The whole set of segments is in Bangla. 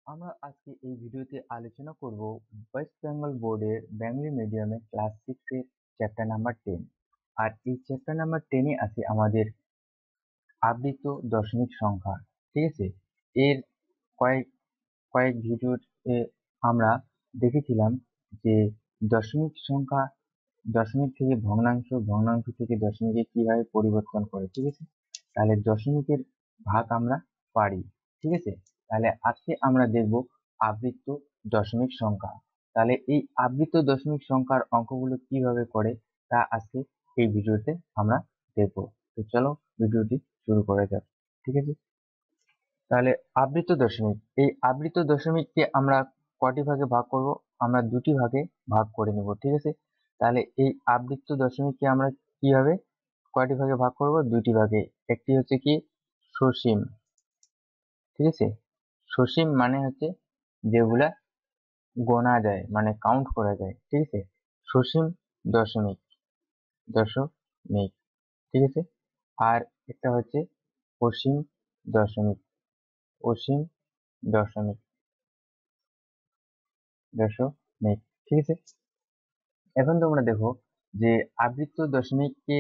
আমরা আজকে এই ভিডিওতে আলোচনা করব ওয়েস্ট বেঙ্গল বোর্ডের বেঙ্গলি মিডিয়ামে ক্লাস 6 এর চ্যাপ্টার নাম্বার 10। আর এই চ্যাপ্টার নাম্বার 10 এ আছে আমাদের আবৃত দশমিক সংখ্যা। ঠিক আছে, এর কয়েক কয়েক ভিডিওতে আমরা দেখেছিলাম যে দশমিক সংখ্যা দশমিক থেকে ভগ্নাংশ, ভগ্নাংশ থেকে দশমিকে কিভাবে পরিবর্তন করে। ঠিক আছে, তাহলে দশমিকের ভাগ আমরা পারি। ঠিক আছে, তাহলে আজকে আমরা দেখব আবৃত্ত দশমিক সংখ্যা। তাহলে এই আবৃত্ত দশমিক সংখ্যার অঙ্কগুলো কিভাবে করে তা আজকে এই ভিডিওতে আমরা দেখব। তো চলো ভিডিওটি শুরু করা যাক। ঠিক আছে, তাহলে আবৃত দশমিক, এই আবৃত দশমিককে আমরা কটি ভাগে ভাগ করব? আমরা দুটি ভাগে ভাগ করে নেব। ঠিক আছে, তাহলে এই আবৃত দশমিককে আমরা কিভাবে কয়টি ভাগে ভাগ করব? দুটি ভাগে। একটি হচ্ছে কি সসীম। ঠিক আছে, সসীম মানে হচ্ছে যেগুলা গোনা যায়, মানে কাউন্ট করা যায়। ঠিক আছে, সসীম দশমিক, দশমিক। ঠিক আছে, আর একটা হচ্ছে অসীম দশমিক, অসীম দশমিক, দশমিক। ঠিক আছে, এখন তোমরা দেখো যে আবৃত্ত দশমিককে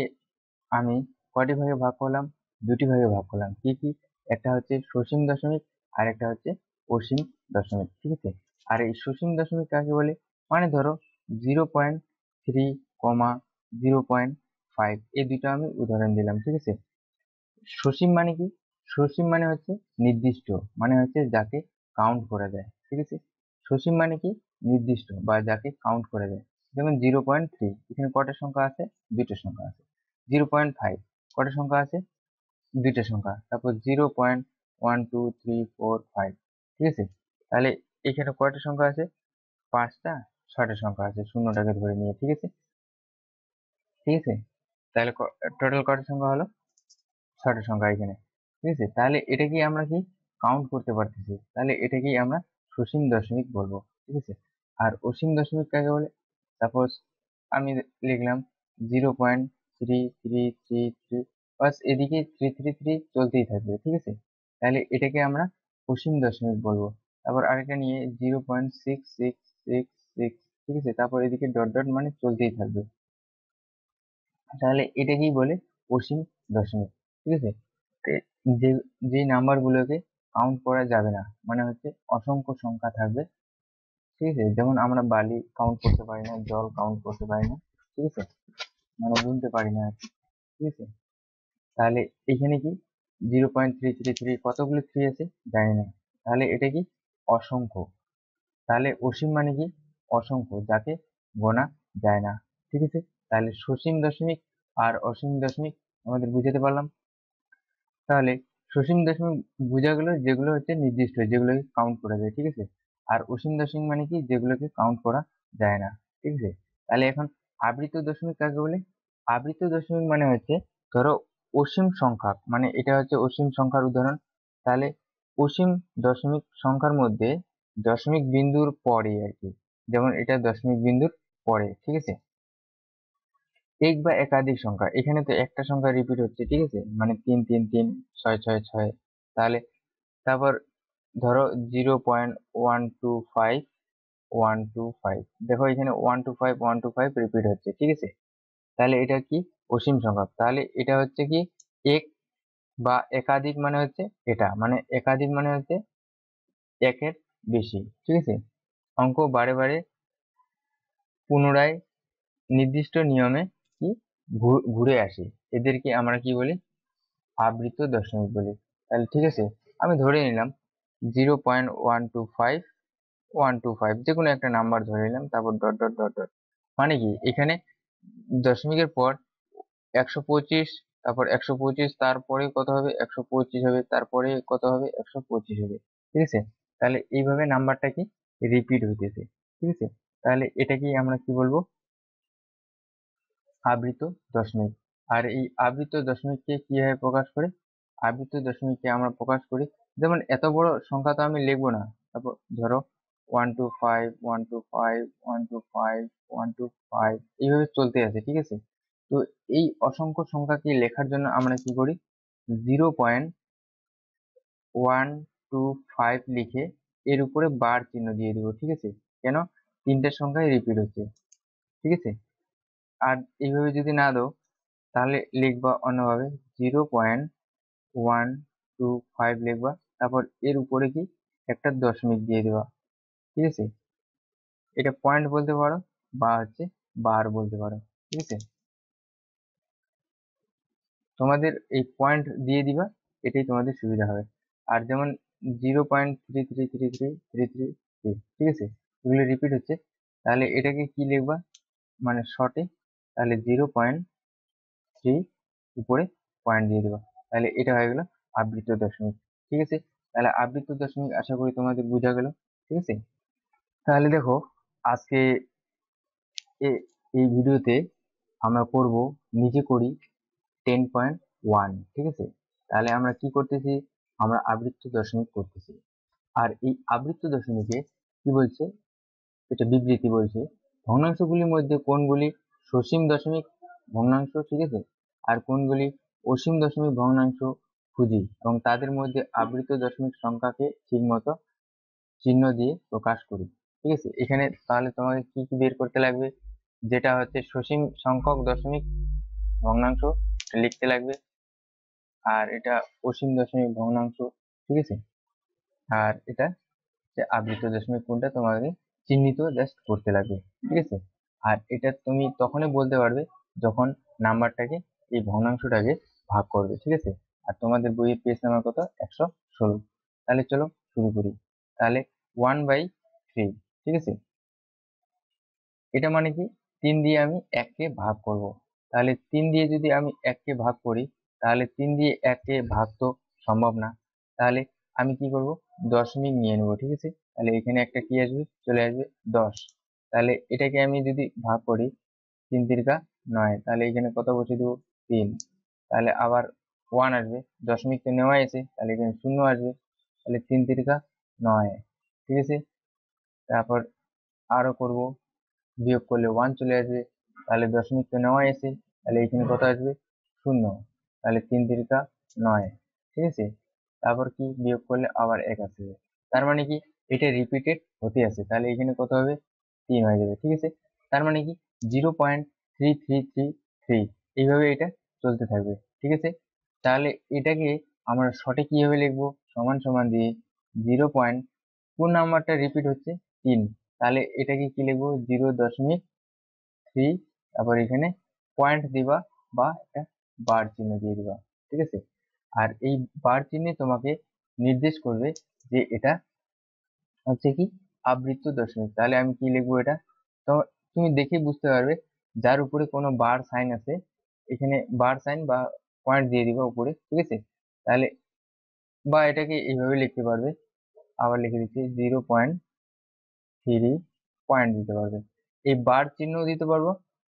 আমি কয়টি ভাগে ভাগ করলাম? দুটি ভাগে ভাগ করলাম। কি কি? একটা হচ্ছে সসীম দশমিক আর একটা হচ্ছে অসীম দশমিক। ঠিক আছে, আর এই সসীম দশমিক কাকে বলে? মানে ধরো 0.3, 0.5, এই দুটো আমি উদাহরণ দিলাম। ঠিক আছে, সসীম মানে কি? সসীম মানে হচ্ছে নির্দিষ্ট, মানে হচ্ছে যাকে কাউন্ট করা যায়। ঠিক আছে, সসীম মানে কি? নির্দিষ্ট বা যাকে কাউন্ট করা যায়। যেমন 0.3, এখানে কটা সংখ্যা আছে? দুইটা সংখ্যা আছে। 0.5, কটা সংখ্যা আছে? দুইটা সংখ্যা। তারপর 0.1 2 3 4 5। ঠিক আছে, তাহলে এখানে কয়টা সংখ্যা আছে? পাঁচটা, ছয়টা সংখ্যা আছে শূন্যটাকে ধরে নিয়ে। ঠিক আছে, ঠিক আছে, তাহলে টোটাল কয়টা সংখ্যা হলো? ছয়টা সংখ্যা এখানে। ঠিক আছে, তাহলে এটা কি আমরা কি কাউন্ট করতে পারতেছি? তাহলে এটাকেই আমরা সসীম দশমিক বলবো। ঠিক আছে, আর অসীম দশমিক কাকে বলে? সাপোজ আমি লিখলাম 0.3333, বাস এদিকে 333 চলতেই থাকবে। ঠিক আছে, তাহলে এটাকে আমরা অসীম দশমিক বলবো। তারপর আরেকটা নিয়ে 0.6666। ঠিক আছে, তারপর এদিকে ডট ডট মানে চলতেই থাকবে। তাহলে এটাকেই বলে অসীম দশমিক। ঠিক আছে, যে যে নাম্বার গুলোকে কাউন্ট করা যাবে না, মানে হচ্ছে অসংখ্য সংখ্যা থাকবে। ঠিক আছে, যেমন আমরা বালি কাউন্ট করতে পারি না, জল কাউন্ট করতে পারি না। ঠিক আছে, মানে গুনতে পারি না আর কি। ঠিক আছে, তাহলে এখানে কি 0.333 কতগুলো থ্রি আছে জানি না, তাহলে এটা কি অসংখ্য। তাহলে অসীম মানে কি? অসংখ্য, যাকে গোনা যায় না। ঠিক আছে, তাহলে সসীম দশমিক আর অসীম দশমিক আমাদের বুঝাতে পারলাম। তাহলে সসীম দশমিক বোঝা গেল যেগুলো হচ্ছে নির্দিষ্ট, যেগুলোকে কাউন্ট করা যায়। ঠিক আছে, আর অসীম দশমিক মানে কি? যেগুলোকে কাউন্ট করা যায় না। ঠিক আছে, তাহলে এখন আবৃত দশমিক কাকে বলে? আবৃত দশমিক মানে হচ্ছে ধরো অসীম সংখ্যা, মানে এটা হচ্ছে অসীম সংখ্যার উদাহরণ। তাহলে অসীম দশমিক সংখ্যার মধ্যে দশমিক বিন্দুর পরে আর কি, যেমন এটা দশমিক বিন্দুর পরে। ঠিক আছে, এক বা একাধিক সংখ্যা, এখানে তো একটা সংখ্যা রিপিট হচ্ছে। ঠিক আছে, মানে 3 3 3, 6 6 6। তাহলে তারপর ধরো 0.125 125, দেখো এখানে 125 125 রিপিট হচ্ছে। ঠিক আছে, তাহলে এটা কি? অসীম সংখ্যা। তাহলে এটা হচ্ছে কি এক বা একাধিক, মানে হচ্ছে এটা, মানে একাধিক মানে হচ্ছে একের বেশি। ঠিক আছে, অঙ্ক বারে বারে পুনরায় নির্দিষ্ট নিয়মে কি ঘুরে আসে, এদেরকে আমরা কি বলি? আবৃত দশমিক বলি। তাহলে ঠিক আছে, আমি ধরে নিলাম 0.125 যে কোনো একটা নাম্বার ধরে নিলাম, তারপর ডট ডট ডট ডট, মানে কি এখানে দশমিকের পর 125, তারপর 125, তারপরে কত হবে? 125 হবে, তারপরে কত হবে? 125 হবে। ঠিক আছে, তাহলে এইভাবে নাম্বারটা কি রিপিট হইতেছে। ঠিক আছে, তাহলে এটাকেই আমরা কি বলবো? আবৃত দশমিক। আর এই আবৃত দশমিককে কিভাবে প্রকাশ করে? আবৃত দশমিককে আমরা প্রকাশ করি, যেমন এত বড় সংখ্যা তো আমি লিখবো না। তারপর ধরো 125 125 125 125 এইভাবে চলতে আছে। ঠিক আছে, তো এই অসংখ্য সংখ্যাকে লেখার জন্য আমরা কি করি? 0.125 লিখে এর উপরে বার চিহ্ন দিয়ে দিব, ঠিক আছে? কেন? তিনটের সংখ্যায় রিপিট হচ্ছে, ঠিক আছে? আর এইভাবে যদি না দাও তাহলে লিখবা অন্যভাবে 0.125 লিখবা, তারপর এর উপরে কি একটা দশমিক দিয়ে দেবা, ঠিক আছে? এটা পয়েন্ট বলতে পারো বা হচ্ছে বার বলতে পারো, ঠিক আছে? তোমাদের এই পয়েন্ট দিয়ে দিবা, এটাই তোমাদের সুবিধা হবে। আর যেমন 0.33333333, ঠিক আছে? এগুলো রিপিট হচ্ছে, তাহলে এটাকে কি লিখবা মানে শর্টে, তাহলে 0.3 উপরে পয়েন্ট দিয়ে দেবা, তাহলে এটা হয়ে গেল আবৃত্ত দশমিক, ঠিক আছে? তাহলে আবৃত্ত দশমিক আশা করি তোমাদের বোঝা গেল, ঠিক আছে? তাহলে দেখো, আজকে এই ভিডিওতে আমরা করব নিজে করি 10.1, ঠিক আছে? তাহলে আমরা কি করতেছি, আমরা আবৃত্ত দশমিক করতেছি। আর এই আবৃত্ত দশমিকে কি বলছে, এটা বিবৃতি বলছে ভগ্নাংশগুলির মধ্যে কোনগুলি সসীম দশমিক ভগ্নাংশ, ঠিক আছে, আর কোনগুলি অসীম দশমিক ভগ্নাংশ খুঁজি, এবং তাদের মধ্যে আবৃত্ত দশমিক সংখ্যাকে ঠিকমতো চিহ্ন দিয়ে প্রকাশ করি, ঠিক আছে? এখানে তাহলে তোমাকে কি কি বের করতে লাগবে, যেটা হচ্ছে সসীম সংখ্যক দশমিক ভগ্নাংশ লিখতে লাগবে, আর এটা অসীম দশমিক ভগ্নাংশ, ঠিক আছে? আর এটা যে আবৃত্ত দশমিক কোনটা তোমাকে চিহ্নিত জাস্ট করতে লাগবে, ঠিক আছে? আর এটা তুমি তখনই বলতে পারবে যখন নাম্বারটাকে, এই ভগ্নাংশটাকে ভাগ করবে, ঠিক আছে? আর তোমাদের বইয়ের পেজ নাম্বার কত, 116। তাহলে চলো শুরু করি। তাহলে 1/3, ঠিক আছে? এটা মানে কি, 3 দিয়ে আমি 1কে ভাগ করব। তাহলে 3 দিয়ে যদি আমি 1কে ভাগ করি, তাহলে 3 দিয়ে 1কে ভাগ তো সম্ভব না, তাহলে আমি কি করব, দশমিক নিয়ে নেব, ঠিক আছে? তাহলে এখানে একটা কি আসবে, চলে আসবে 10। তাহলে এটাকে আমি যদি ভাগ করি, 3 তিরিকা 9, তাহলে এখানে কত বসিয়ে দেবো, 3। তাহলে আবার 1 আসবে, দশমিক তো নেওয়া আছে, তাহলে এখানে 0 আসবে, তাহলে 3 তিরিকা 9, ঠিক আছে? তারপর আরো করব, বিয়োগ করলে 1 চলে আসবে, তাহলে দশমিক তো নেওয়া আছে, তাহলে এখানে কত আসবে, 0। তাহলে 3 তিরিকা 9, ঠিক আছে? তারপর কি বিয়োগ করলে আবার 1 আসবে, তার মানে কি এটা রিপিটেড হতে আছে, তাহলে এখানে কত হবে, 3 হয়ে যাবে, ঠিক আছে? তার মানে কি 0.3333, এইভাবে এটা চলতে থাকবে, ঠিক আছে? তাহলে এটাকে আমরা সঠিক কিভাবে লিখবো, সমান সমান দিয়ে 0. কোন নাম্বারটা রিপিট হচ্ছে, 3, তাহলে এটাকে কি লিখবো, 0.3, তারপর এখানে পয়েন্ট দিবা বা একটা বার চিহ্ন দিয়ে দিবা, ঠিক আছে? আর এই বার চিহ্নে তোমাকে নির্দেশ করবে যে এটা হচ্ছে কি আবৃত্ত দশমিক। তাহলে আমি কি লিখবো এটা, তো তুমি দেখে বুঝতে পারবে, যার উপরে কোনো বার সাইন আছে, এখানে বার সাইন বা পয়েন্ট দিয়ে দিবা উপরে, ঠিক আছে? তাহলে বা এটাকে এইভাবে লিখতে পারবে, আবার লিখে দিচ্ছি 0.3 পয়েন্ট দিতে পারবে, এই বার চিহ্ন দিতে পারবো,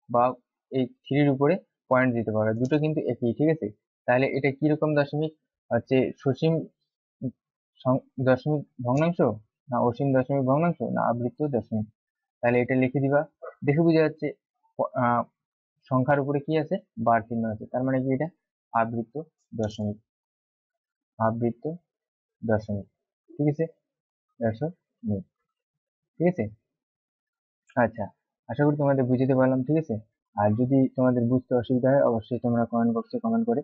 বা এই থ্রির উপরে পয়েন্ট দিতে পারবে, দুটো কিন্তু একই, ঠিক আছে? তাহলে এটা কিরকম দশমিক, হচ্ছে সসীম দশমিক ভগ্নাংশ, না অসীম দশমিক ভগ্নাংশ, না আবৃত্ত দশমিক? তাহলে এটা লিখে দিবা, দেখে বোঝা যাচ্ছে আহ সংখ্যার উপরে কি আছে, বার চিহ্ন আছে, তার মানে কি এটা আবৃত্ত দশমিক, আবৃত্ত দশমিক, ঠিক আছে? দশমিক, ঠিক আছে? আচ্ছা, আশা করি তোমাদের বুঝতে পারলাম, ঠিক আছে? আর যদি তোমাদের বুঝতে অসুবিধা হয় অবশ্যই তোমরা কমেন্ট বক্সে কমেন্ট করে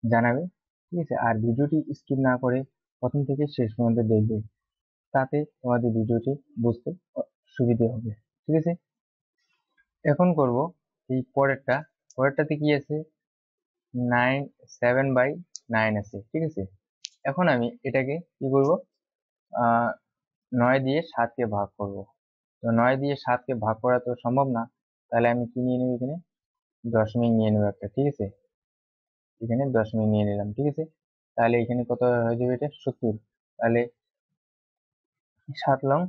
জানাবে, ঠিক আছে? আর ভিডিওটি স্কিপ না করে প্রথম থেকে শেষ পর্যন্ত দেখবে, তাতে তোমাদের ভিডিওটি বুঝতে সুবিধে হবে, ঠিক আছে? এখন করব এই পরেরটা, পরেরটাতে কি আছে, 7/9 আছে, ঠিক আছে? এখন আমি এটাকে কি করব, 9 দিয়ে 7কে ভাগ করব। তো 9 দিয়ে 7কে ভাগ করা তো সম্ভব না, তাহলে আমি কি নিয়ে নেব, এখানে দশমিক নিয়ে নেবো একটা, ঠিক আছে? এখানে দশমিক নিয়ে নিলাম, ঠিক আছে? তাহলে এখানে কত হয়ে যাবে, এটা 70। তাহলে 7 লং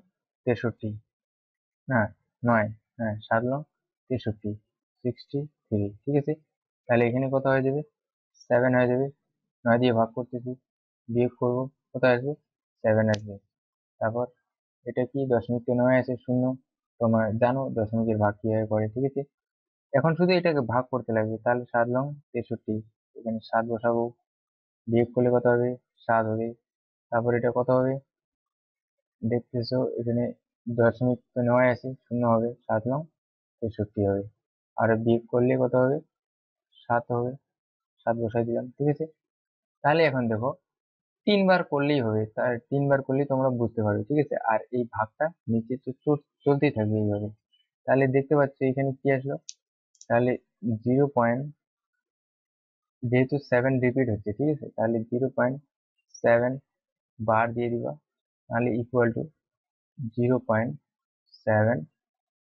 63, না 9, হ্যাঁ 7 লং 63, 63, ঠিক আছে? তাহলে এখানে কত হয়ে যাবে, 7 হয়ে যাবে, 9 দিয়ে ভাগ করতেছি, বিয়োগ করব, কত আসবে, 7 আসবে। তারপর এটা কি, দশমিক তো নয় আছে, 0, তোমার জানো দশমিকের ভাগ কিভাবে করে, ঠিক আছে? এখন শুধু এটাকে ভাগ করতে লাগবে, তাহলে 7 লং 63, এখানে 7 বসাবো, বিয়োগ করলে কত হবে, 7 হবে। তারপর এটা কত হবে, দেখতেছো এখানে দশমিক তো নেওয়াই আছে, শূন্য হবে, 7×9 = 63 হবে। আর বিয়োগ করলে কত হবে? 7 হবে। 7 বসাই দিলাম, ঠিক আছে। তাহলে এখন দেখো 3 বার করলেই হবে, তার 3 বার করলেই তোমরা বুঝতে পারবে, ঠিক আছে। আর এই ভাগটা নিচে তো চলতেই থাকবে এইভাবে। তাহলে দেখতে পাচ্ছ এখানে কি আসলো, তাহলে 0. যেহেতু 7 রিপিট হচ্ছে, ঠিক আছে, তাহলে 0.7 বার দিয়ে দিবা, তাহলে ইকুয়াল টু 0.7,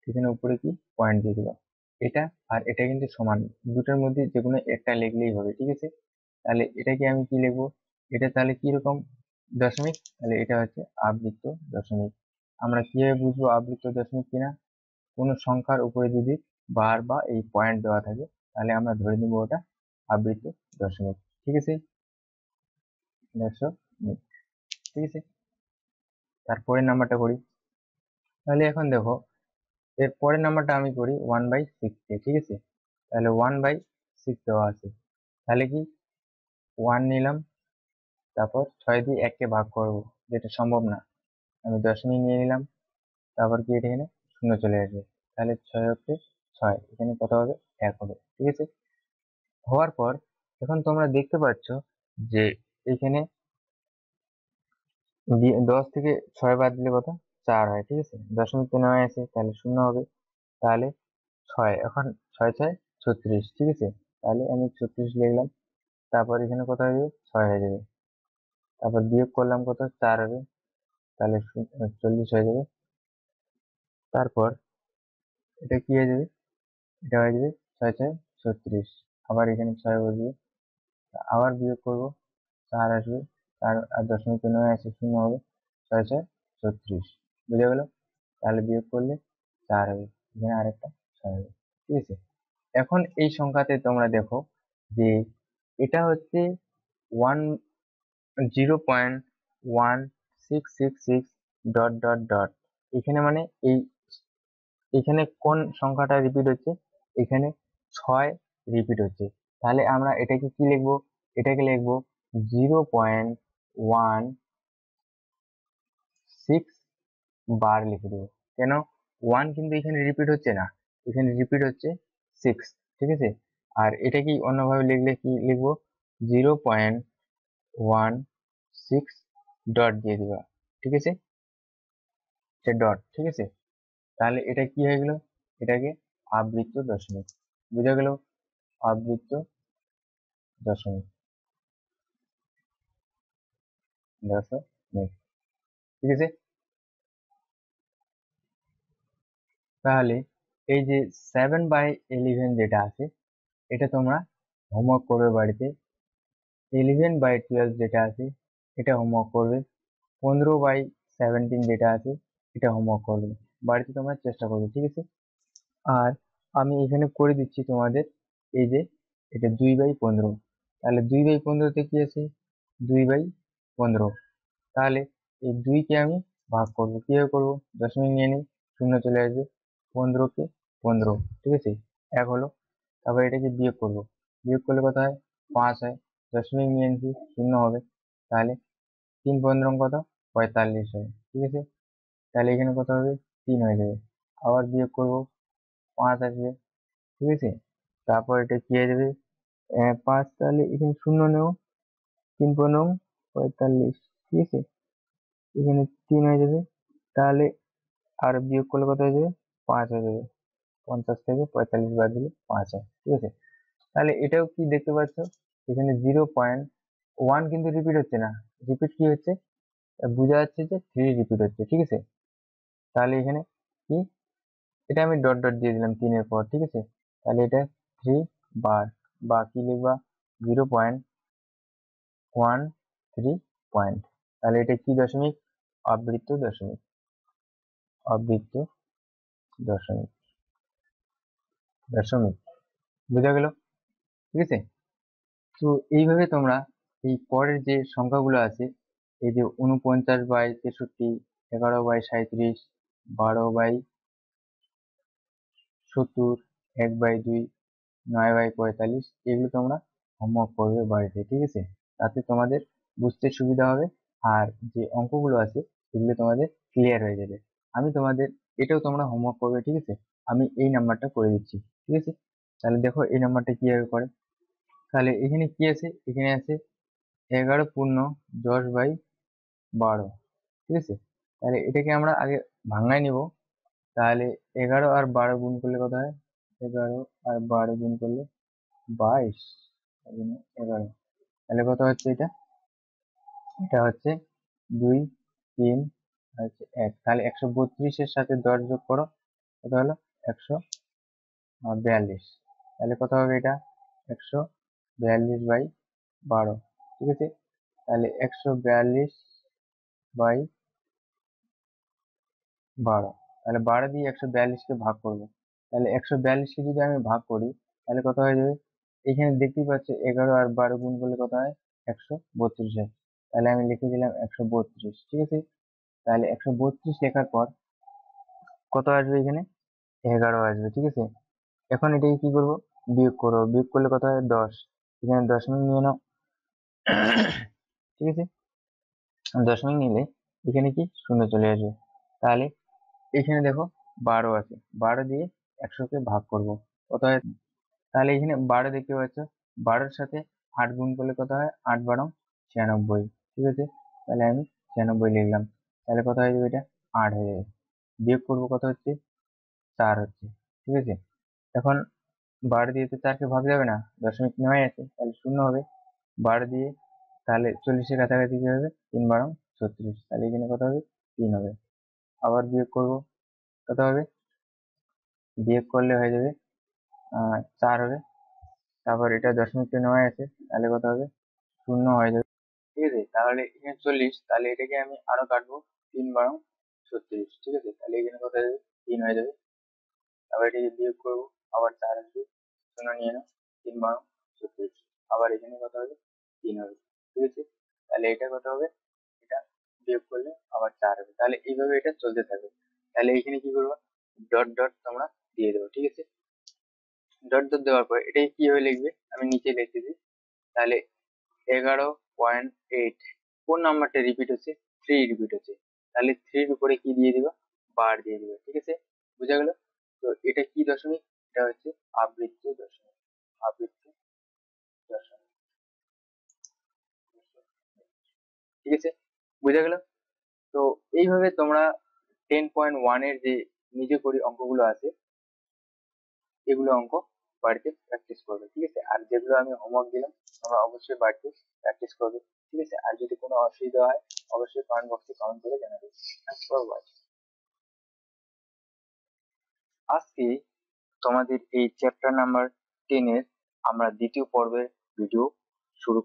এখানে উপরে কি পয়েন্ট দিয়ে দিবা। এটা আর এটা কিন্তু সমান, দুটোর মধ্যে যে কোনো একটা লিখলেই হবে, ঠিক আছে। তাহলে এটাকে আমি কি লিখবো, এটা তাহলে কি রকম দশমিক, তাহলে এটা হচ্ছে আবৃত্ত দশমিক। আমরা কিভাবে বুঝবো আবৃত্ত দশমিক কিনা? কোনো সংখ্যার উপরে যদি বার বা এই পয়েন্ট দেওয়া থাকে, তাহলে আমরা ধরে নিব ওটা আবৃত্ত দশমিক, ঠিক আছে দশমিক, ঠিক আছে। তারপরের নাম্বারটা করি। তাহলে এখন দেখো এর পরের নাম্বারটা আমি করি 1/6 দিয়ে, ঠিক আছে। তাহলে 1/6 দেওয়া আছে, তাহলে কি 1 নিলাম, তারপর 6 দিয়ে 1 কে ভাগ করবো, যেটা সম্ভব না, আমি দশমিক নিয়ে নিলাম, তারপর কি এটা এখানে শূন্য চলে আসবে, তাহলে 6 এখানে কত হবে? 1 হবে, ঠিক আছে। হওয়ার পর এখন তোমরা দেখতে পাচ্ছ যে এখানে 10 থেকে 6 বাদ দিলে কত? 4 হয়, ঠিক আছে। দশমিক তো নেওয়া আছে, তাহলে শূন্য হবে। তাহলে 6, এখন 6×6 = 36, ঠিক আছে। তাহলে আমি 36 লিখলাম, তারপর এখানে কত হয়ে যাবে? 6 হয়ে যাবে, তারপর বিয়োগ করলাম কত? 4 হবে, তাহলে 40 হয়ে যাবে। তারপর এটা কি হয়ে যাবে? এটা হয়ে যাবে 6×6 = 36, আবার এখানে 6 বসবে, আবার বিয়োগ করব, 4 আসবে, আর দশমিক তো নয় আছে, শূন্য হবে, 6×6 = 36, বুঝে গেল। তাহলে বিয়োগ করলে 4 হবে, এখানে আরেকটা 6 হবে, ঠিক আছে। এখন এই সংখ্যাতে তোমরা দেখো যে এটা হচ্ছে 0.1666 ... এখানে মানে এখানে কোন সংখ্যাটা রিপিট হচ্ছে? এখানে 6 রিপিট হচ্ছে। তাহলে আমরা এটাকে কি লিখবো? এটাকে লিখবো 0.16 বার লিখে দেবো। কেন? 1 কিন্তু এখানে রিপিট হচ্ছে না, এখানে রিপিট হচ্ছে 6, ঠিক আছে। আর এটা কি অন্যভাবে লিখলে কি লিখবো? 0.16 ডট দিয়ে দিবা, ঠিক আছে, সে ডট, ঠিক আছে। তাহলে এটা কি হয়ে গেল? এটাকে আবৃত্ত দশমিক, বুঝা গেল? আবৃত্ত দশমিক, দশমিক, ঠিক আছে। তাহলে এই যে 7/11 যেটা আছে, এটা তোমরা হোমওয়ার্ক করবে বাড়িতে। 11/12 যেটা আছে, এটা হোমওয়ার্ক করবে। 15/17 যেটা আছে, এটা হোমওয়ার্ক করবে, বাড়িতে তোমরা চেষ্টা করবে, ঠিক আছে। আর আমি এখানে করে দিচ্ছি তোমাদের, এই যে এটা 2/15, তাহলে 2/15তে কি আছে? 2/15, তাহলে এই 2 কে আমি ভাগ করবো, কিভাবে করবো? দশমিক নিয়ে নিই, শূন্য চলে আসবে, 15 কে 15, ঠিক আছে, 1 হলো। তারপর এটাকে বিয়োগ করবো, বিয়োগ করলে কত হয়? 5 হয়। দশমিক নিয়ে নিচ্ছি, শূন্য হবে, তাহলে 3×15 কত? 45 হয়, ঠিক আছে। তাহলে এখানে কত হবে? 3 হয়ে যাবে, আবার বিয়োগ করবো, 5 আসবে, ঠিক আছে। তারপর এটা কি হয়ে যাবে? 5, তাহলে এখানে শূন্য নেও, 3×45, ঠিক আছে, এখানে 3 হয়ে যাবে, তাহলে আর বিয়োগ করলে কত হয়ে যাবে? 5 হয়ে যাবে, 50 থেকে 45 বাদ দিলে 5 হয়, ঠিক আছে। তাহলে এটাও কি দেখতে পাচ্ছ, এখানে 0.1 কিন্তু রিপিট হচ্ছে না, রিপিট কি হচ্ছে? বোঝা যাচ্ছে যে 3 রিপিট হচ্ছে, ঠিক আছে। তাহলে এখানে কি, এটা আমি ডট ডট দিয়ে দিলাম 3 এর পর, ঠিক আছে। তাহলে এটা 3 বার, বা কি লিখবা? 0.13 পয়েন্ট, তাহলে এটা কি দশমিক? আবৃত্ত দশমিক, আবৃত্ত দশমিক, দশমিক, বোঝা গেল, ঠিক আছে। তো এইভাবে তোমরা এই পরের যে সংখ্যাগুলো আছে, এই যে 49/63, 11/37, 12/70, 1/2, 9/45, এগুলো তোমরা হোমওয়ার্ক করবে বাড়িতে, ঠিক আছে। তাতে তোমাদের বুঝতে সুবিধা হবে। আর যে অঙ্কগুলো আছে এগুলো তোমাদের ক্লিয়ার হয়ে যাবে। আমি তোমাদের এটাও তোমরা হোমওয়ার্ক করবে, ঠিক আছে? আমি এই নাম্বারটা করে দিচ্ছি, ঠিক আছে? তাহলে দেখো এই নাম্বারটা কিভাবে করে। তাহলে এখানে কি আছে, এখানে আছে 11 পূর্ণ 10/12, ঠিক আছে? তাহলে এটাকে আমরা আগে ভাঙায় নিব। তাহলে 11 আর 12 গুণ করলে কত হয়? 11 আর 12 গুণ করলে 22, 11। তাহলে কত হচ্ছে এটা? এটা হচ্ছে 2, 3, হচ্ছে 1। তাহলে 132-এর সাথে 10 যোগ করো, কত হলো? 142। তাহলে কত হবে এটা? 142/12, ঠিক আছে? তাহলে 142/12, তাহলে 12 দিয়ে 142-কে ভাগ করবো। তাহলে 142-কে যদি আমি ভাগ করি তাহলে কত হয়ে যাবে? এখানে দেখতেই পাচ্ছ 11 আর 12 গুণ করলে কত হয়? 132 হয়। তাহলে আমি লিখে দিলাম 132, ঠিক আছে? তাহলে 132 লেখার পর কত আসবে? এখানে 11 আসবে, ঠিক আছে? এখন এটাকে কি করব? বিয়োগ করবো। বিয়োগ করলে কত হয়? 10। এখানে দশমিক নিয়ে নাও, ঠিক আছে? দশমিক নিলে এখানে কি শূন্য চলে আসবে। তাহলে এখানে দেখো 12 আছে, 12 দিয়ে 100-কে ভাগ করব, কত হয়? তাহলে এখানে 12 দেখতে পাচ্ছ, 12-এর সাথে 8 গুণ করলে কত হয়? 8 × 12 = 96, ঠিক আছে? তাহলে আমি 96 লিখলাম। তাহলে কত হয়ে যাবে? এটা 8 হয়ে যাবে। বিয়োগ করবো, কত হচ্ছে? 4 হচ্ছে, ঠিক আছে? এখন 12 দিয়ে তো 4-কে ভাগ যাবে না, দশমিক নেওয়াই আছে, তাহলে শূন্য হবে। 12 দিয়ে তাহলে 40-এর কাছাকাছি কি হবে? 3 × 36, তাহলে এখানে কত হবে? 3 হবে। আবার বিয়োগ করব, কত হবে? বিয়োগ করলে হয়ে যাবে 4 হবে। তারপর এটা দশমিকটা নেওয়া আছে, তাহলে কত হবে? শূন্য হয়ে যাবে, ঠিক আছে? তাহলে এখানে 40, তাহলে এটাকে আমি আরো কাটবো, 3 × 36, ঠিক আছে? তাহলে এখানে কত হয়ে যাবে? 3 হয়ে যাবে। আবার এটাকে বিয়োগ করবো, আবার 4 আসবে, শূন্য নিয়ে নাও, 3 × 36, আবার এখানে কত হবে? 3 হবে, ঠিক আছে? তাহলে এটা কত হবে? এটা বিয়োগ করলে আবার 4 হবে। তাহলে এইভাবে এটা চলতে থাকবে। তাহলে এখানে কি করবো? ডট ডট তোমরা দিয়ে দেবো, ঠিক আছে? ডট ডট দেওয়ার পর এটাকে কিভাবে লিখবে আমি নিচে লিখতেছি। তাহলে 11.8 কোন নাম্বারটা রিপিট হচ্ছে? 3 রিপিট হচ্ছে। তাহলে 3-র উপরে কি দিয়ে দিবা? বার দিয়ে দিবা, ঠিক আছে? বুঝা গেল? তো এটা কি দশমিক? এটা হচ্ছে আবৃত্ত দশমিক। আবৃত্ত দশমিক, ঠিক আছে? বুঝা গেল? তো এইভাবে তোমরা 10.1 এর যে নিজে করি অঙ্কগুলো আছে, এগুলো অঙ্ক বাড়িতে প্র্যাকটিস করবে, ঠিক আছে? আর যেগুলো আমি হোমওয়ার্ক দিলাম তোমরা অবশ্যই বাড়িতে প্র্যাকটিস করবে, ঠিক আছে? আর যদি কোনো অসুবিধা হয় অবশ্যই কমেন্ট বক্সে কমেন্ট করে জানাবে। Thanks for watching. আজকে তোমাদের এই চ্যাপ্টার নাম্বার 10 এর আমরা দ্বিতীয় পর্বের ভিডিও শুরু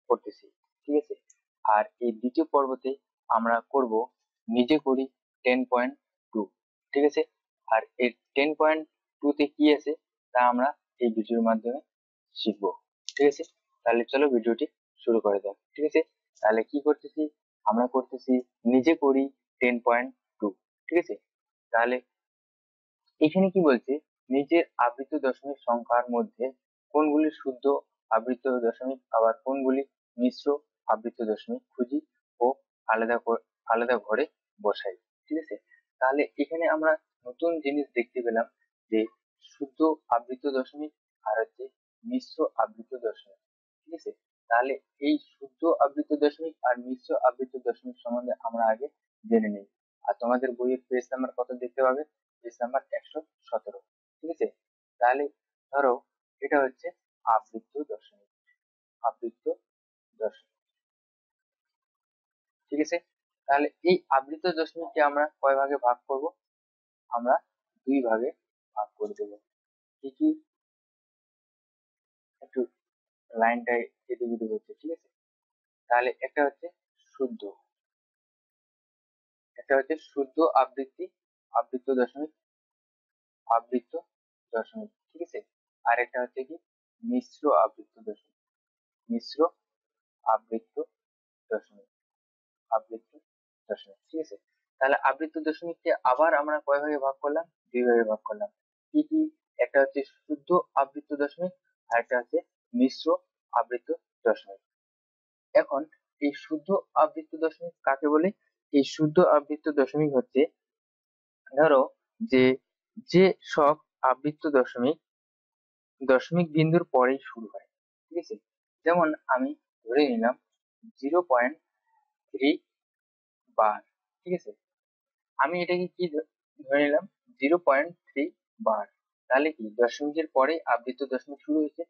করতেছি, ঠিক আছে? আর এই দ্বিতীয় পর্বতে আমরা করব নিজে করি 10.2, ঠিক আছে? আর এই 10.2 তে কি আছে তা আমরা এই ভিডিওর মাধ্যমে শিখবো, ঠিক আছে? তাহলে চলো ভিডিওটি শুরু করে দাও, ঠিক আছে? তাহলে কি করতেছি? আমরা করতেছি নিজে করি 10.2, ঠিক আছে? তাহলে এখানে কি বলছে? নিজের আবৃত দশমিক সংখ্যার মধ্যে কোনগুলি শুদ্ধ আবৃত দশমিক আবার কোনগুলি মিশ্র আবৃত দশমিক খুঁজি ও আলাদা ঘরে বসাই, ঠিক আছে? তাহলে এখানে আমরা নতুন জিনিস দেখতে পেলাম যে শুদ্ধ আবৃত দশমিক আর হচ্ছে মিশ্র আবৃত দশমিক, ঠিক আছে? তাহলে এই শুদ্ধ আবৃত দশমিক আর মিশ্র আবৃত দশমিক সম্বন্ধে আমরা আগে জেনে নিই। আর তোমাদের বইয়ের পেজ নাম্বার কত দেখতে পাবে? পেজ নাম্বার 117, ঠিক আছে? তাহলে ধরো এটা হচ্ছে আবৃত্ত দশমিক, আবৃত্ত দশমিক, ঠিক আছে? তাহলে এই আবৃত্ত দশমিককে আমরা কয় ভাগে ভাগ করব? আমরা 2 ভাগে ভাগ করে দেবো। কি কি? একটু লাইনটাই এদিক হচ্ছে, ঠিক আছে? তাহলে একটা হচ্ছে শুদ্ধ, একটা হচ্ছে শুদ্ধ আবৃত্তি, আবৃত্ত দশমিক, আবৃত্ত দশমিক, ঠিক আছে? আর একটা হচ্ছে কি? মিশ্র আবৃত্ত দশমিক, মিশ্র আবৃত্ত দশমিক, আবৃত্ত দশমিক, ঠিক আছে? তাহলে আবৃত্ত দশমিককে আবার আমরা কয় ভাগে ভাগ করলাম? 2 ভাগে ভাগ করলাম। কি কি? একটা হচ্ছে শুদ্ধ আবৃত্ত দশমিক আর একটা হচ্ছে মিশ্র আবৃত্ত দশমিক। এখন এই শুদ্ধ আবৃত্ত দশমিক কাকে বলে? এই শুদ্ধ আবৃত্ত দশমিক হচ্ছে, ধরো যে যে সব আবৃত্ত দশমিক দশমিক বিন্দুর পরেই শুরু হয়, ঠিক আছে। যেমন আমি ধরে নিলাম 0.3 বার, ঠিক আছে। আমি এটাকে কি ধরে নিলাম 0.3 বার, তাহলে কি দশমিকের পরে আবৃত্ত দশমিক শুরু হয়েছে।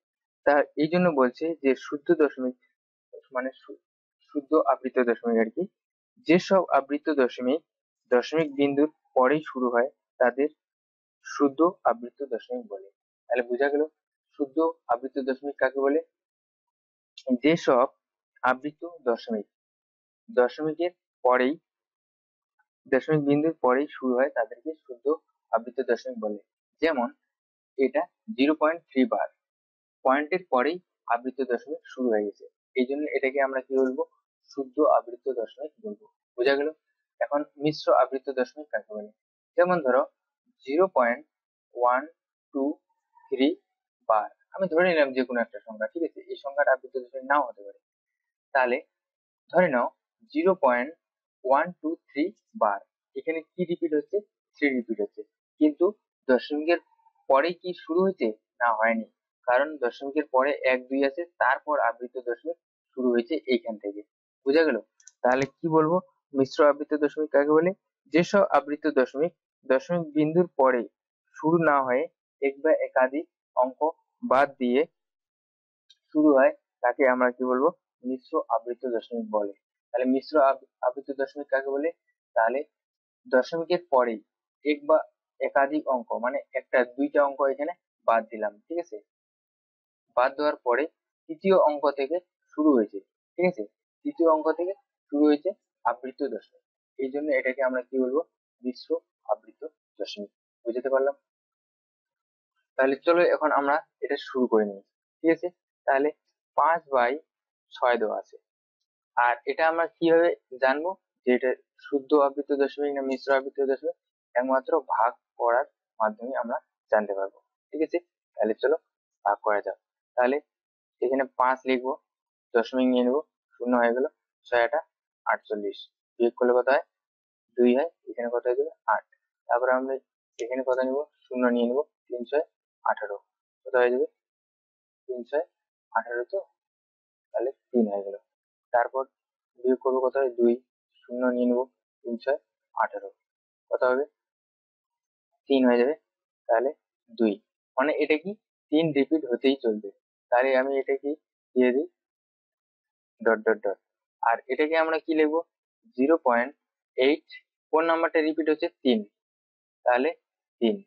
তা এই জন্য বলছে যে শুদ্ধ দশমিক মানে শুদ্ধ আবৃত্ত দশমিক আর কি, যেসব আবৃত্ত দশমিক দশমিক বিন্দুর পরেই শুরু হয় তাদের শুদ্ধ আবৃত্ত দশমিক বলে। তাহলে বোঝা গেল শুদ্ধ আবৃত্ত দশমিক কাকে বলে। যেসব আবৃত্ত দশমিক দশমিকের পরেই দশমিক বিন্দুর পরেই শুরু হয় তাদেরকে শুদ্ধ আবৃত্ত দশমিক বলে। যেমন এটা 0.3 বার, পয়েন্টের পরেই আবৃত্ত দশমিক শুরু হয়ে গেছে, এই জন্য এটাকে আমরা কি বলবো, শুদ্ধ আবৃত্ত দশমিক বলবো। বোঝা গেল। এখন মিশ্র আবৃত্ত দশমিক কাকে বলে। যেমন ধরো 0.123 বার, আমি ধরে নিলাম যে কোনো একটা সংখ্যা, ঠিক আছে, এই সংখ্যাটা আবৃত্ত দশমিক নাও হতে পারে। তাহলে ধরে নাও 0.123 বার, এখানে কি রিপিট হচ্ছে, 3 রিপিট হচ্ছে, কিন্তু দশমিকের পরে কি শুরু হয়েছে, না হয়নি, কারণ দশমিকের পরে 1 2 আছে, তারপর আবৃত্ত দশমিক শুরু হয়েছে এইখান থেকে। বুঝা গেল। তাহলে কি বলবো, মিশ্র আবৃত্ত দশমিক কাকে বলে, যেসব আবৃত্ত দশমিক দশমিক বিন্দুর পরে শুরু না হয়ে এক বা একাধিক অঙ্ক বাদ দিয়ে শুরু হয়, তাকে আমরা কি বলবো, মিশ্র আবৃত্ত দশমিক বলে। তাহলে মিশ্র আবৃত্ত দশমিক কাকে বলে, তাহলে দশমিকের পরেই এক বা একাধিক অঙ্ক, মানে একটা দুইটা অঙ্ক এখানে বাদ দিলাম, ঠিক আছে, বাদ দেওয়ার পরে তৃতীয় অঙ্ক থেকে শুরু হয়েছে, ঠিক আছে, তৃতীয় অঙ্ক থেকে শুরু হয়েছে আবৃত্ত দশমিক, এই জন্য এটাকে আমরা কি বলবো, মিশ্র আবৃত্ত দশমিক। বুঝতে পারলাম। তাহলে চলো এখন আমরা এটা শুরু করে নিই, ঠিক আছে। তাহলে 5/6 দেওয়া আছে, আর এটা আমরা কিভাবে জানবো যে এটা শুদ্ধ আবৃত্ত দশমিক না মিশ্র আবৃত্ত দশমিক, একমাত্র ভাগ করার মাধ্যমে আমরা জানতে পারবো, ঠিক আছে। তাহলে চলো ভাগ করা যাক। তাহলে এখানে 5 লিখবো, দশমিক নিয়ে নেবো, 0 হয়ে গেল, 6 8 48, বিয়োগ করলে কত হয়, 2 হয়, এখানে কত হয়ে যাবে 8। তারপরে আমরা এখানে কত নিব, 0 নিয়ে নেবো, 3 6 18, কত হয়ে যাবে, 3 6 18, তো তাহলে 3 হয়ে গেল। তারপর বিয়োগ করবো, কত হয় 2, 0 নিয়ে নেবো, 3 6 18, কত হবে, 3 হয়ে যাবে, তাহলে 2, মানে এটা কি 3 রিপিট হতেই চলবে। তাহলে আমি এটা কি দিয়ে দিই ডট ডট ডট, আর এটাকে আমরা কি লিখবো, 0.8, কোন নাম্বারটা রিপিট হচ্ছে, 3, তাহলে 3,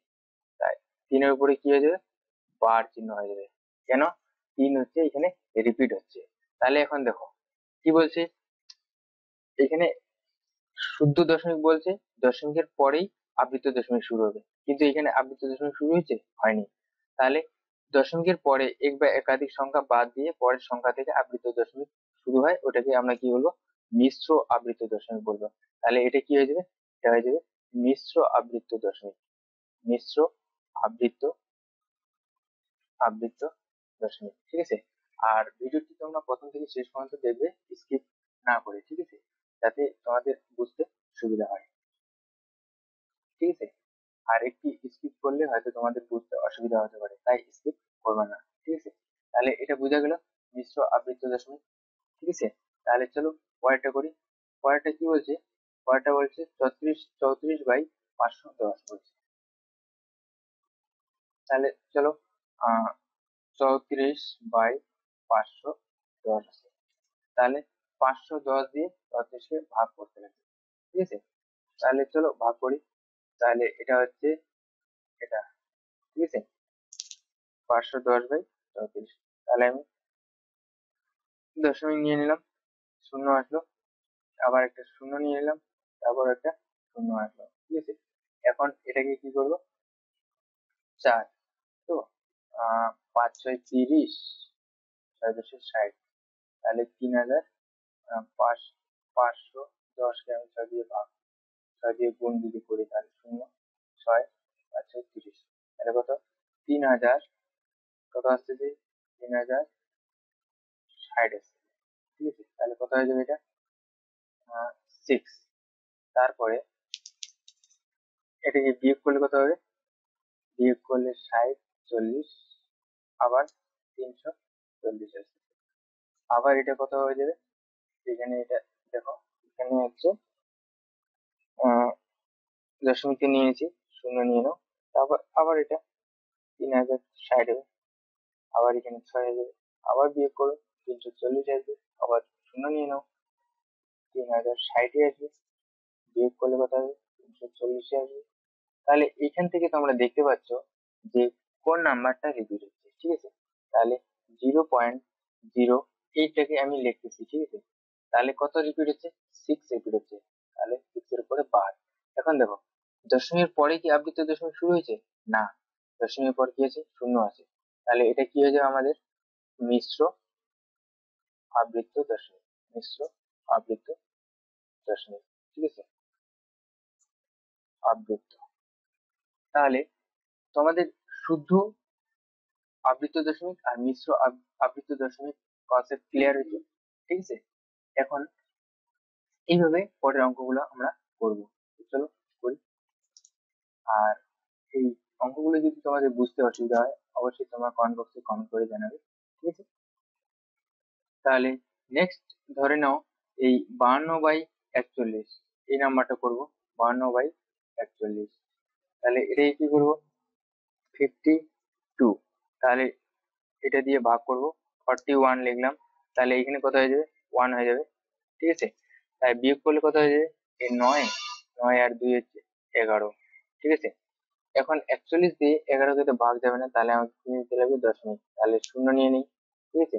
তাই 3-এর উপরে কি হয়ে যাবে, বার চিহ্ন হয়ে যাবে, কেন, 3 হচ্ছে এখানে রিপিট হচ্ছে। তাহলে এখন দেখো কি বলছে, এখানে শুদ্ধ দশমিক বলছে দশমিকের পরেই আবৃত্ত দশমিক শুরু হবে, কিন্তু এখানে আবৃত্ত দশমিক শুরু হয়েছে, হয়নি। তাহলে দশমিকের পরে এক বা একাধিক সংখ্যা বাদ দিয়ে পরের সংখ্যা থেকে আবৃত্ত দশমিক শুরু হয়, ওটাকে আমরা কি বলবো, মিশ্র আবৃত্ত দশমিক বলবো। তাহলে এটা কি হয়ে যাবে, এটা হয়ে যাবে মিশ্র আবৃত্ত দশমিক, মিশ্র আবৃত্ত আবৃত্ত দশমিক, ঠিক আছে। আর ভিডিওটি তোমরা প্রথম থেকে শেষ পর্যন্ত দেখবে, স্কিপ না করে, ঠিক আছে, যাতে তোমাদের বুঝতে সুবিধা হয়, ঠিক আছে। আর একটি স্কিপ করলে হয়তো তোমাদের বুঝতে অসুবিধা হতে পারে, তাই স্কিপ করবে না, ঠিক আছে। তাহলে এটা বোঝা গেল মিশ্র আবৃত্ত দশমিক, ঠিক আছে। তাহলে চলো পরেরটা করি। পরেরটা কি বলছে, পরেরটা বলছে 34/510 বলছে। তাহলে চলো 34/510 আছে, তাহলে 510 দিয়ে 34-কে ভাগ করতে হবে, ঠিক আছে। তাহলে চলো ভাগ করি। তাহলে এটা হচ্ছে এটা, ঠিক আছে, 510/34, তাহলে আমি দশমিক নিয়ে নিলাম, 0 আসলো, আবার একটা 0 নিয়ে নিলাম, তারপর একটা 0 আসলো, ঠিক আছে। এখন এটাকে কি করবো, 4, তো 5 6 30, 6 10 60, তাহলে 3000, 510-কে আমি 6 দিয়ে ভাগ, 6 দিয়ে গুণ যদি করি তাহলে 0, 6 5 6 30, তাহলে কত, 3000, কত আসতেছে, 3060 আসছে, ঠিক আছে। তাহলে কত হয়ে যাবে এটা, 6, তারপরে এটাকে বিয়োগ করলে কত হবে, বিয়োগ করলে 60 40 আবার 340 আসবে, আবার এটা কত হয়ে যাবে, এখানে এটা দেখো এখানে হচ্ছে দশমিকে নিয়েছি, শূন্য নিয়ে নাও, তারপর আবার এটা 3060 হবে, আবার এখানে 6 হয়ে যাবে, আবার বিয়োগ করো 340 আসবে, আবার শূন্য নিয়ে নাও, 3060 আসবে, বিয়োগ করলে কত হবে, 340 আসবে। তাহলে এখান থেকে তোমরা দেখতে পাচ্ছ যে কোন নাম্বারটা রিপিট হচ্ছে, ঠিক আছে। তাহলে 0.08টাকে আমি লিখতেছি, ঠিক আছে। তাহলে কত রিপিট হচ্ছে, 6 রিপিট হচ্ছে, তাহলে 6 এর উপরে বার। এখন দেখো দশমীর পরে কি আবৃত্ত দশমিক শুরু হয়েছে, না, দশমীর পর কি আছে, শূন্য আছে, তাহলে এটা কি হয়ে যাবে আমাদের মিশ্র আবৃত্ত দশমিক, মিশ্র আবৃত্ত দশমিক, ঠিক আছে, আবৃত্ত। তাহলে তোমাদের শুদ্ধ আবৃত্ত দশমিক আর মিশ্র আবৃত্ত দশমিক কনসেপ্ট ক্লিয়ার হয়েছে, ঠিক আছে। এখন এইভাবে পরের অঙ্কগুলো আমরা করব, চলো করি। আর এই অঙ্কগুলো যদি তোমাদের বুঝতে অসুবিধা হয় অবশ্যই তোমরা কমেন্ট বক্সে কমেন্ট করে জানাবে, ঠিক আছে। তাহলে নেক্সট ধরে নাও এই 52/41 এই নাম্বারটা করব, 52/41, তাহলে এটাই কি করব, 52, তাহলে এটা দিয়ে ভাগ করব, 41 লিখলাম, তাহলে এখানে কত হয়ে যাবে, 1 হয়ে যাবে, ঠিক আছে। তাই বিয়োগ করলে কত হয়ে যাবে, এই 9, 9 আর 2 হচ্ছে 11, ঠিক আছে। এখন 41 দিয়ে 11কে তো ভাগ যাবে না, তাহলে আমাকে কি নিতে লাগবে, দশমিক, তাহলে শূন্য নিয়ে নিই, ঠিক আছে।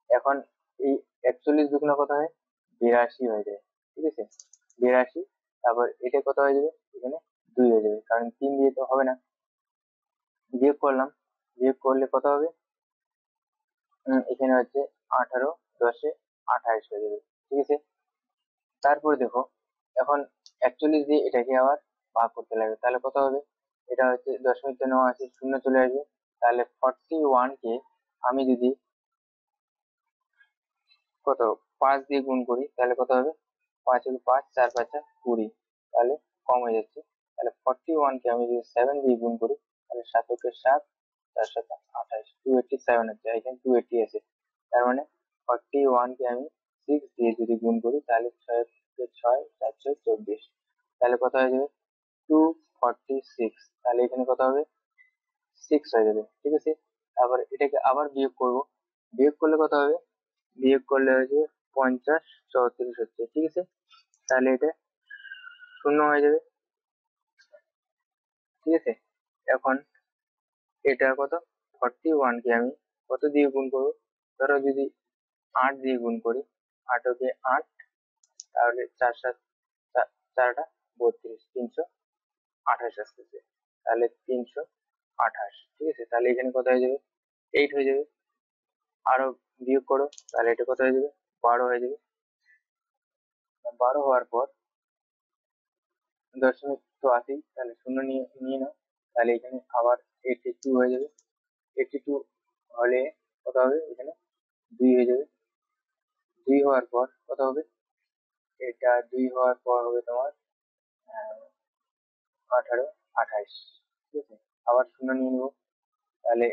এখন এই 41 দুগুণ কত হয়, 82 হয়ে যায়, ঠিক আছে, 82, তারপর এটা কত হয়ে যাবে, এখানে 2 হয়ে যাবে, কারণ 3 দিয়ে তো হবে না, বিয়োগ করলাম, বিয়োগ করলে কত হবে, এখানে হচ্ছে 18, 10 28 হয়ে যাবে, ঠিক আছে। তারপরে দেখো এখন 41 দিয়ে এটাকে আবার ভাগ করতে লাগবে, তাহলে কত হবে, এটা হচ্ছে দশমিক তো নেওয়া আছে, শূন্য চলে আসবে, তাহলে 41 কে আমি যদি কত 5 দিয়ে গুণ করি তাহলে কত হবে, 5 এর 5 4 5 20, তাহলে কম হয়ে যাচ্ছে, তাহলে 41 কে আমি যদি 7 দিয়ে গুণ করি তাহলে 7 একে 7 4 7 28, 287 হচ্ছে, এখানে 280 আছে, তার মানে 41 কে আমি 6 দিয়ে যদি গুণ করি তাহলে 6 কে 6 424, তাহলে কত হয়ে যাবে, 246, তাহলে এখানে কত হবে, 6 হয়ে যাবে, ঠিক আছে। তারপর এটাকে আবার বিয়োগ করব, বিয়োগ করলে কত হবে, বিয়োগ করলে হচ্ছে 50 34 হচ্ছে, ঠিক আছে। তাহলে এটা শূন্য হয়ে যাবে, ঠিক আছে। এখন এটা কত, 41 কে আমি কত দিয়ে গুণ করবো, ধরো যদি 8 দিয়ে গুণ করি, 8 ওকে 8, তাহলে 4 7 4টা 32, 328 আসতেছে, তাহলে 328, ঠিক আছে। তাহলে এখানে কত হয়ে যাবে, 8 হয়ে যাবে, আরো বিয়োগ করো, তাহলে এটা কত হয়ে যাবে, 12 হয়ে যাবে, 12 হওয়ার পর দশমিক তো আছেই, তাহলে শূন্য নিয়ে নিয়ে নাও, তাহলে এখানে আবার 82 হয়ে যাবে, 82 হলে কত হবে, এখানে 2 হয়ে যাবে, 2 হওয়ার পর কত হবে, এটা 2 হওয়ার পর হবে তোমার 18 28, ঠিক আছে। আবার শূন্য নিয়ে নেবো, তাহলে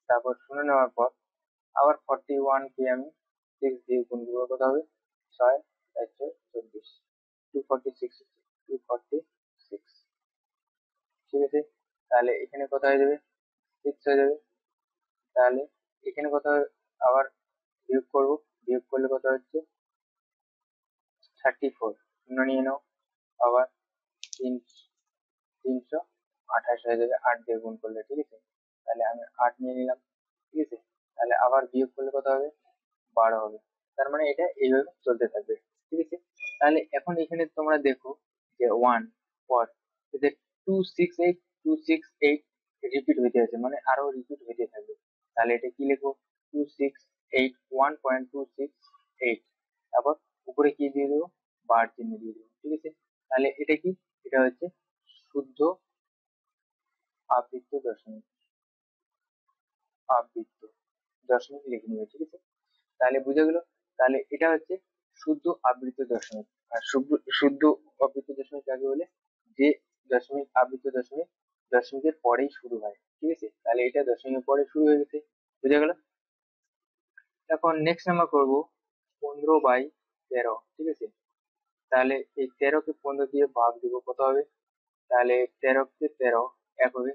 তারপর শূন্য নেওয়ার পর আবার 41 কে আমি 6 দিয়ে গুণ করবো, কত হবে, 6 424, 246, 246, ঠিক আছে। তাহলে এখানে কত হয়ে যাবে, 6 হয়ে যাবে, তাহলে এখানে কত আবার বিয়োগ করব, বিয়োগ করলে কত হচ্ছে 34, শূন্য নিয়ে নাও, আবার 328 হয়ে যাবে 8 দিয়ে গুণ করলে, ঠিক আছে। তাহলে আমি 8 নিয়ে নিলাম, ঠিক আছে। তাহলে আবার বিয়োগ করলে কত হবে, 12 হবে, তার মানে এটা এইভাবে চলতে থাকবে, ঠিক আছে। তাহলে এখন এখানে তোমরা দেখো যে 1 পর এদের 268 রিপিট হইতে আছে, মানে আরো রিপিট হইতে থাকবে, তাহলে এটা কি লিখবো, 268 1.268, তারপর উপরে কি দিয়ে দেবো, বার চিহ্ন দিয়ে দেবো, ঠিক আছে। তাহলে এটা কি, এটা হচ্ছে শুদ্ধ আবৃত্ত দশমিক, আবৃত্ত দশমিক লিখে নিবে, ঠিক আছে। তাহলে বুঝে গেল, তাহলে এটা হচ্ছে শুদ্ধ আবৃত্ত দশমিক, আর শুদ্ধ আবৃত্ত দশমিক কাকে বলে? যে দশমিক আবৃত্ত দশমিক দশমিকের পরেই শুরু হয়, ঠিক আছে? তাহলে এটা দশমিকের পরে শুরু হয়ে গেছে, বুঝা গেল? এখন নেক্সট আমরা করব 15/13, ঠিক আছে? তাহলে এই 13 কে 15 দিয়ে ভাগ দিব, কত হবে? তাহলে 13 কে 13 1 হবে,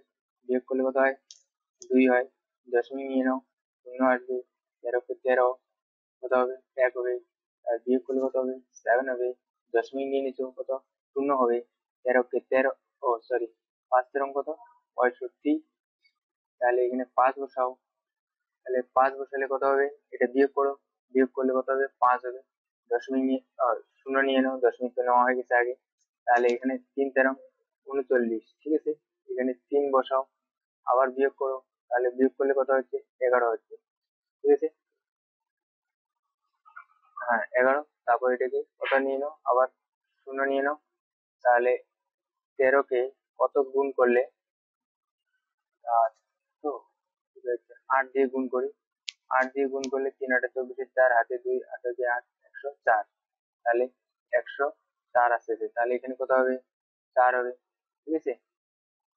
বিয়োগ করলে কত হয়? 2 হয়। দশমিক নিয়ে নাও, শূন্য আসবে। 13 কে 13 কত হবে? 1 হবে। আর বিয়োগ করলে কত হবে? 7 হবে। দশমিক নিয়ে নিচ্ছ, কত? শূন্য হবে। 13 কে 13, ও সরি, 5 কত? 65। তাহলে এখানে 5 বসাও। তাহলে 5 বসালে কত হবে? এটা বিয়োগ করো, বিয়োগ করলে কত হবে? 5 হবে। দশমিক নিয়ে শূন্য নিয়ে নাও, দশমিক তো নেওয়া হয়ে গেছে আগে। তাহলে এখানে 3 × 3 = 39, ঠিক আছে? এখানে 3 বসাও, আবার বিয়োগ করো। তাহলে বিয়োগ করলে কত হচ্ছে? 11 হচ্ছে, ঠিক আছে? হ্যাঁ, 11। তারপর এটাকে কত নিয়ে নাও, আবার শূন্য নিয়ে নাও। তাহলে 13 কে কত গুণ করলে? 8, তো ঠিক আছে, 8 দিয়ে গুণ করি। 8 দিয়ে গুণ করলে 3 × 8 = 24, 4 হাতে 2, 8 দিয়ে 8, 104। তাহলে 104 আসতেছে। তাহলে এখানে কত হবে? 4 হবে, ঠিক আছে?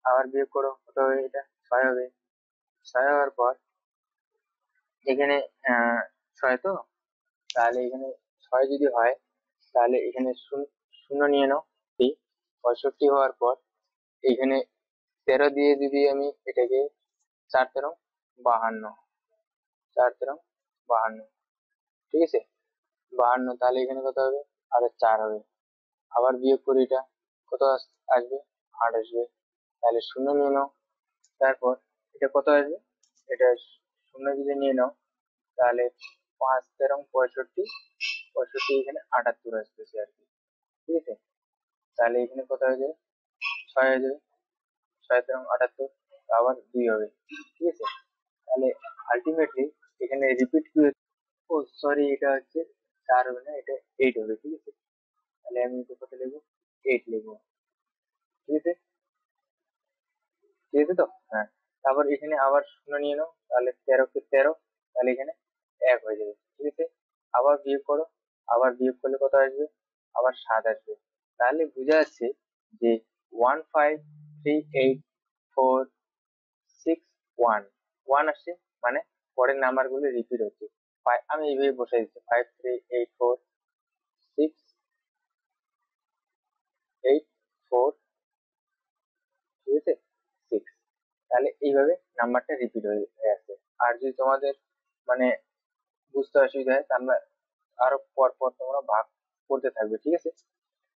আবার বিয়োগ করো, কত হবে? এটা 6 হবে। 6 হওয়ার পর এখানে 6 তো, তাহলে এখানে 6 যদি হয়, তাহলে এখানে শূন্য নিয়ে নাও। এই 65 হওয়ার পর এখানে 13 দিয়ে যদি আমি এটাকে 4 × 13 = 52, 4 × 52, ঠিক আছে? 52, তাহলে এখানে কত হবে? আরো 4 হবে। আবার বিয়োগ করি, এটা কত আসবে? 8 আসবে। তাহলে শূন্য নিয়ে নাও। তারপর এটা কত আসবে? এটা শূন্য যদি নিয়ে নাও, তাহলে 5 × 13 = 65, 65 এখানে 78 আসতেছে আর কি, ঠিক আছে? তাহলে এখানে কত হয়ে যাবে? 6 হয়ে যাবে। 6 × 78, আবার 2 হবে, ঠিক আছে? তাহলে আলটিমেটলি এখানে রিপিট কি হচ্ছে? ও সরি, এটা হচ্ছে 4 হবে না, এটা 8 হবে, ঠিক আছে? তাহলে আমি এটা কত লিখবো? 8 লিখবো, ঠিক আছে? ঠিক আছে তো? হ্যাঁ। তারপর এখানে আবার শূন্য নিয়ে নাও, তাহলে 13 কে 13, তাহলে এখানে 1 হয়ে যাবে, ঠিক আছে? আবার বিয়োগ করো, আবার বিয়োগ করলে কত আসবে? আবার 7 আসবে। তাহলে বোঝা যাচ্ছে যে 1 5 3 8 4 6 1 আসছে, মানে পরের নাম্বার গুলো রিপিট হচ্ছে। আমি এইভাবে বসাই দিচ্ছি, 5 3 8 4 6 8 4, ঠিক আছে, 6। তাহলে এইভাবে নাম্বারটা রিপিট হয়ে হয়ে আসছে। আর যদি তোমাদের মানে বুঝতে অসুবিধা হয়, তাহলে আরো পর পর তোমরা ভাগ করতে থাকবে, ঠিক আছে?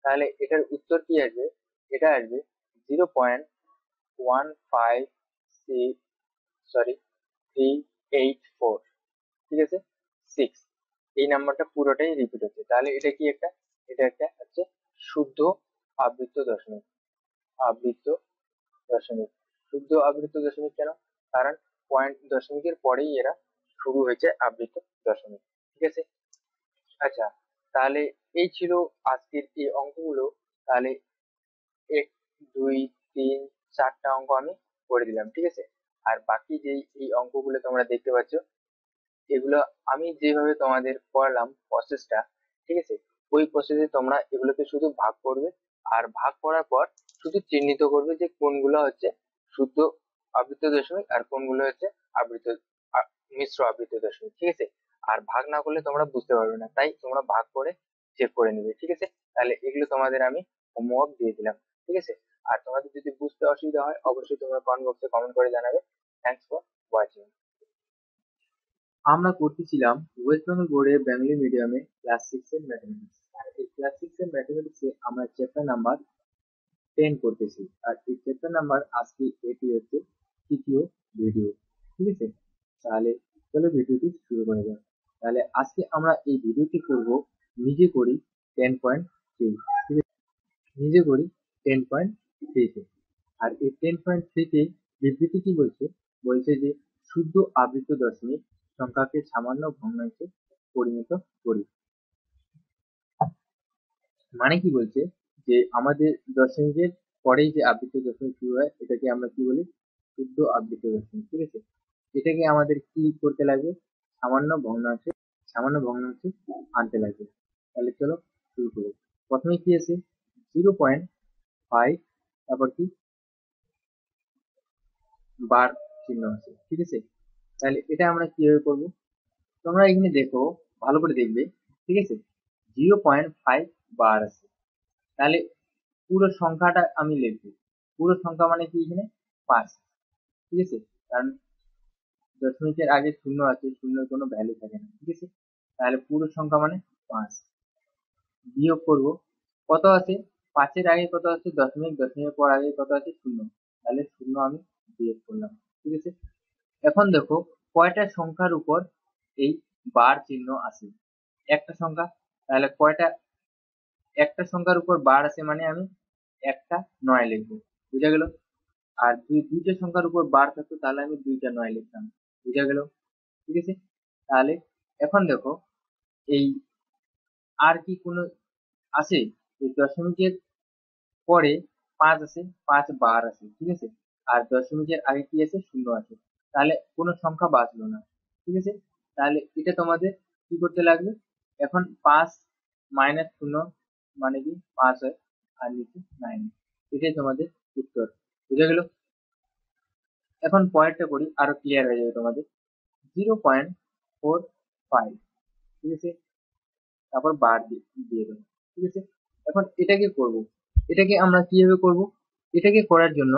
তাহলে এটার উত্তর কি আসবে? এটা আসবে 0.15 6, সরি, 384, ঠিক আছে, 6। এই নাম্বারটা পুরোটাই রিপিট হচ্ছে। তাহলে এটা কি একটা? এটা একটা হচ্ছে শুদ্ধ আবৃত্ত দশমিক। আবৃত্ত দশমিক, শুদ্ধ আবৃত্ত দশমিক কেন? কারণ পয়েন্ট দশমিকের পরেই এরা শুরু হয়েছে আবৃত্ত দশমিক, ঠিক আছে? আচ্ছা, তাহলে এই ছিল আজকের এই অঙ্কগুলো। তাহলে 1 2 3 4টা অঙ্ক আমি করে দিলাম, ঠিক আছে? আর বাকি যেই এই অঙ্কগুলো তোমরা দেখতে পাচ্ছ, এগুলো আমি যেভাবে তোমাদের করালাম প্রসেসটা, ঠিক আছে? ওই প্রসেসে তোমরা এগুলোকে শুধু ভাগ করবে। আর ভাগ করার পর শুধু চিহ্নিত করবে যে কোনগুলো হচ্ছে শুদ্ধ আবৃত্ত দশমিক আর কোনগুলো হচ্ছে আবৃত্ত মিশ্র আবৃত্ত দশমিক, ঠিক আছে? আর ভাগ না করলে তোমরা বুঝতে পারবে না, তাই তোমরা ভাগ করে চেক করে নিবে, ঠিক আছে? তাহলে এগুলো তোমাদের আমি হোমওয়ার্ক দিয়ে দিলাম, ঠিক আছে? আর তোমাদের যদি বুঝতে অসুবিধা হয়, অবশ্যই তোমরা কমেন্ট বক্সে কমেন্ট করে জানাবে। Thanks for watching. আমরা করতেছিলাম ওয়েস্ট বেঙ্গল বোর্ডে বেঙ্গলি মিডিয়ামে ক্লাস 6 এর ম্যাথমেটিক্স। আর এই ক্লাস 6 এর ম্যাথমেটিক্সে আমরা চ্যাপ্টার নাম্বার 10 করতেছি। আর এই চ্যাপ্টার নাম্বার আজকে এটি হচ্ছে তৃতীয় ভিডিও, ঠিক আছে? তাহলে চলো ভিডিওটি শুরু করা যাক। তাহলে আজকে আমরা এই ভিডিওটি করব নিজে করি 10.3, ঠিক আছে? নিজে করি 10.3 তে। আর এই 10.3 তে বিবৃতি কি বলছে? বলছে যে শুদ্ধ আবৃত্ত দশমিক সংখ্যাকে সামান্য ভগ্নাংশে পরিণত করি। মানে কি বলছে? যে আমাদের দশমিকের পরেই যে আবৃত্ত দশমিক শুরু হয়, এটাকে আমরা কি বলি? শুদ্ধ আবৃত্ত দশমিক, ঠিক আছে? এটাকে আমাদের কি করতে লাগবে? সামান্য ভগ্নাংশে সামান্য ভগ্নাংশে আনতে লাগবে। তাহলে চলো শুরু করি। প্রথমে কি আছে 0.5, তারপর কি বার চিহ্ন আছে, ঠিক আছে। তাহলে এটা আমরা কিভাবে করব, তোমরা এখানে দেখো, ভালো করে দেখবে, ঠিক আছে। 0.5 বার আছে, তাহলে পুরো সংখ্যাটা আমি লিখবো। পুরো সংখ্যা মানে কি, এখানে 5, ঠিক আছে। কারণ দশমিকের আগে শূন্য আছে, শূন্যের কোনো ভ্যালু থাকে না, ঠিক আছে। তাহলে পুরো সংখ্যা মানে 5, বিয়োগ করব কত আছে, 5-এর আগে কত আছে দশমিক, দশমিকের পর আগে কত আছে শূন্য, তাহলে শূন্য আমি বিয়োগ করলাম, ঠিক আছে। এখন দেখো কয়টা সংখ্যার উপর এই বার চিহ্ন আছে, একটা সংখ্যা, তাহলে কয়টা, একটা সংখ্যার উপর বার আছে মানে আমি একটা 9 লিখবো, বুঝা গেল। আর যদি দুইটা সংখ্যার উপর বার থাকতো তাহলে আমি দুইটা 9 লিখতাম, বুঝা গেল, ঠিক আছে। তাহলে এখন দেখো এই আর কি কোনো আছে, এই দশমিকের পরে 5 আছে, 5 বার আছে, ঠিক আছে। আর দশমিকের আগে কি আছে, শূন্য আছে, তাহলে কোনো সংখ্যা বাঁচলো না, ঠিক আছে। তাহলে এটা তোমাদের কি করতে লাগবে, এখন 5 মাইনাস শূন্য মানে কি 5 হয়, আর নিচে 9, এটাই তোমাদের উত্তর, বুঝা গেল। এখন পয়েন্টটা করি, আরো ক্লিয়ার হয়ে যাবে তোমাদের। 0.45, ঠিক আছে, তারপর বার দিয়ে দেবো, ঠিক আছে। এখন এটাকে করব, এটাকে আমরা কিভাবে করব, এটাকে করার জন্য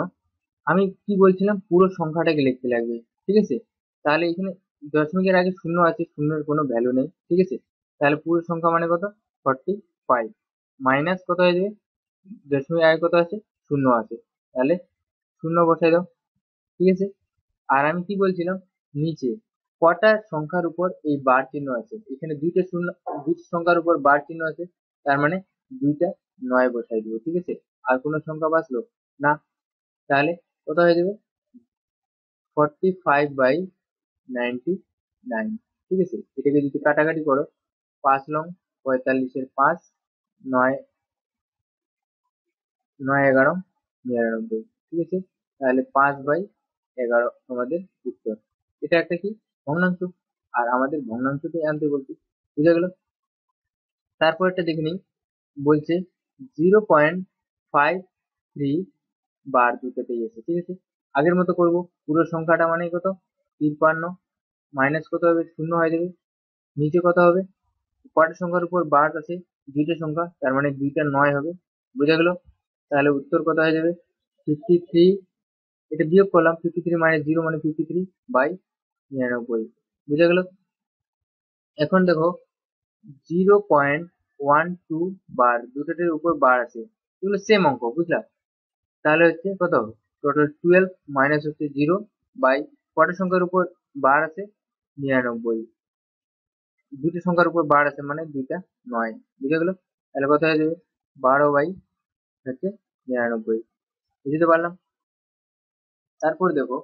আমি কি বলছিলাম, পুরো সংখ্যাটাকে লিখতে লাগবে, ঠিক আছে। তাহলে এখানে দশমিকের আগে শূন্য আছে, শূন্যের কোনো ভ্যালু নেই, ঠিক আছে। তাহলে পুরো সংখ্যা মানে কত, 45, মাইনাস কত হয়ে যাবে, দশমিকের আগে কত আছে, শূন্য আছে, তাহলে শূন্য বসাই দাও, ঠিক আছে। আর আমি কি বলছিলাম, নিচে কটা সংখ্যার উপর এই বার চিহ্ন আছে, এখানে দুইটা শূন্য, দুইটা সংখ্যার উপর বার চিহ্ন আছে, তার মানে দুইটা 9 বসাই দিব, ঠিক আছে। আর কোনো সংখ্যা বাঁচলো না, তাহলে কত হয়ে যাবে, 45/99, ঠিক আছে। এটাকে যদি কাটাকাটি করো, 5 লং 45-এর 5, 9 9 11 99, ঠিক আছে। তাহলে 5/11 তোমাদের উত্তর। এটা একটা কি, ভগ্নাংশ, আর আমাদের ভগ্নাংশকে আনতে বলছি, বুঝা গেল। তারপর একটা দেখে নিই, বলছে 0.53 বার দুটোতেই আছে, ঠিক আছে। আগের মতো করব, পুরো সংখ্যাটা মানে কত 53, মাইনাস কত হবে, শূন্য হয়ে যাবে, নিচে কত হবে, কয়টা সংখ্যার উপর বার আছে, দুইটা সংখ্যা, তার মানে দুইটা 9 হবে, বুঝা গেল। তাহলে উত্তর কত হয়ে যাবে, 53, এটা বিয়োগ করলাম, 53 মাইনাস 0 মানে 53/99, বুঝা গেল। এখন দেখো 0.12 বার, দুটোটির উপর বার আছে, এগুলো সেম অঙ্ক, বুঝলা। তাহলে হচ্ছে কত, টোটাল 12 মাইনাস হচ্ছে 0 বাই কটা সংখ্যার উপর বার আছে, 99, দুইটা সংখ্যার উপর বার আছে মানে দুইটা 9, বুঝে গেল। তাহলে কত হয়ে যাবে, 12 বাই হচ্ছে 99, বুঝতে পারলাম। তারপর দেখো,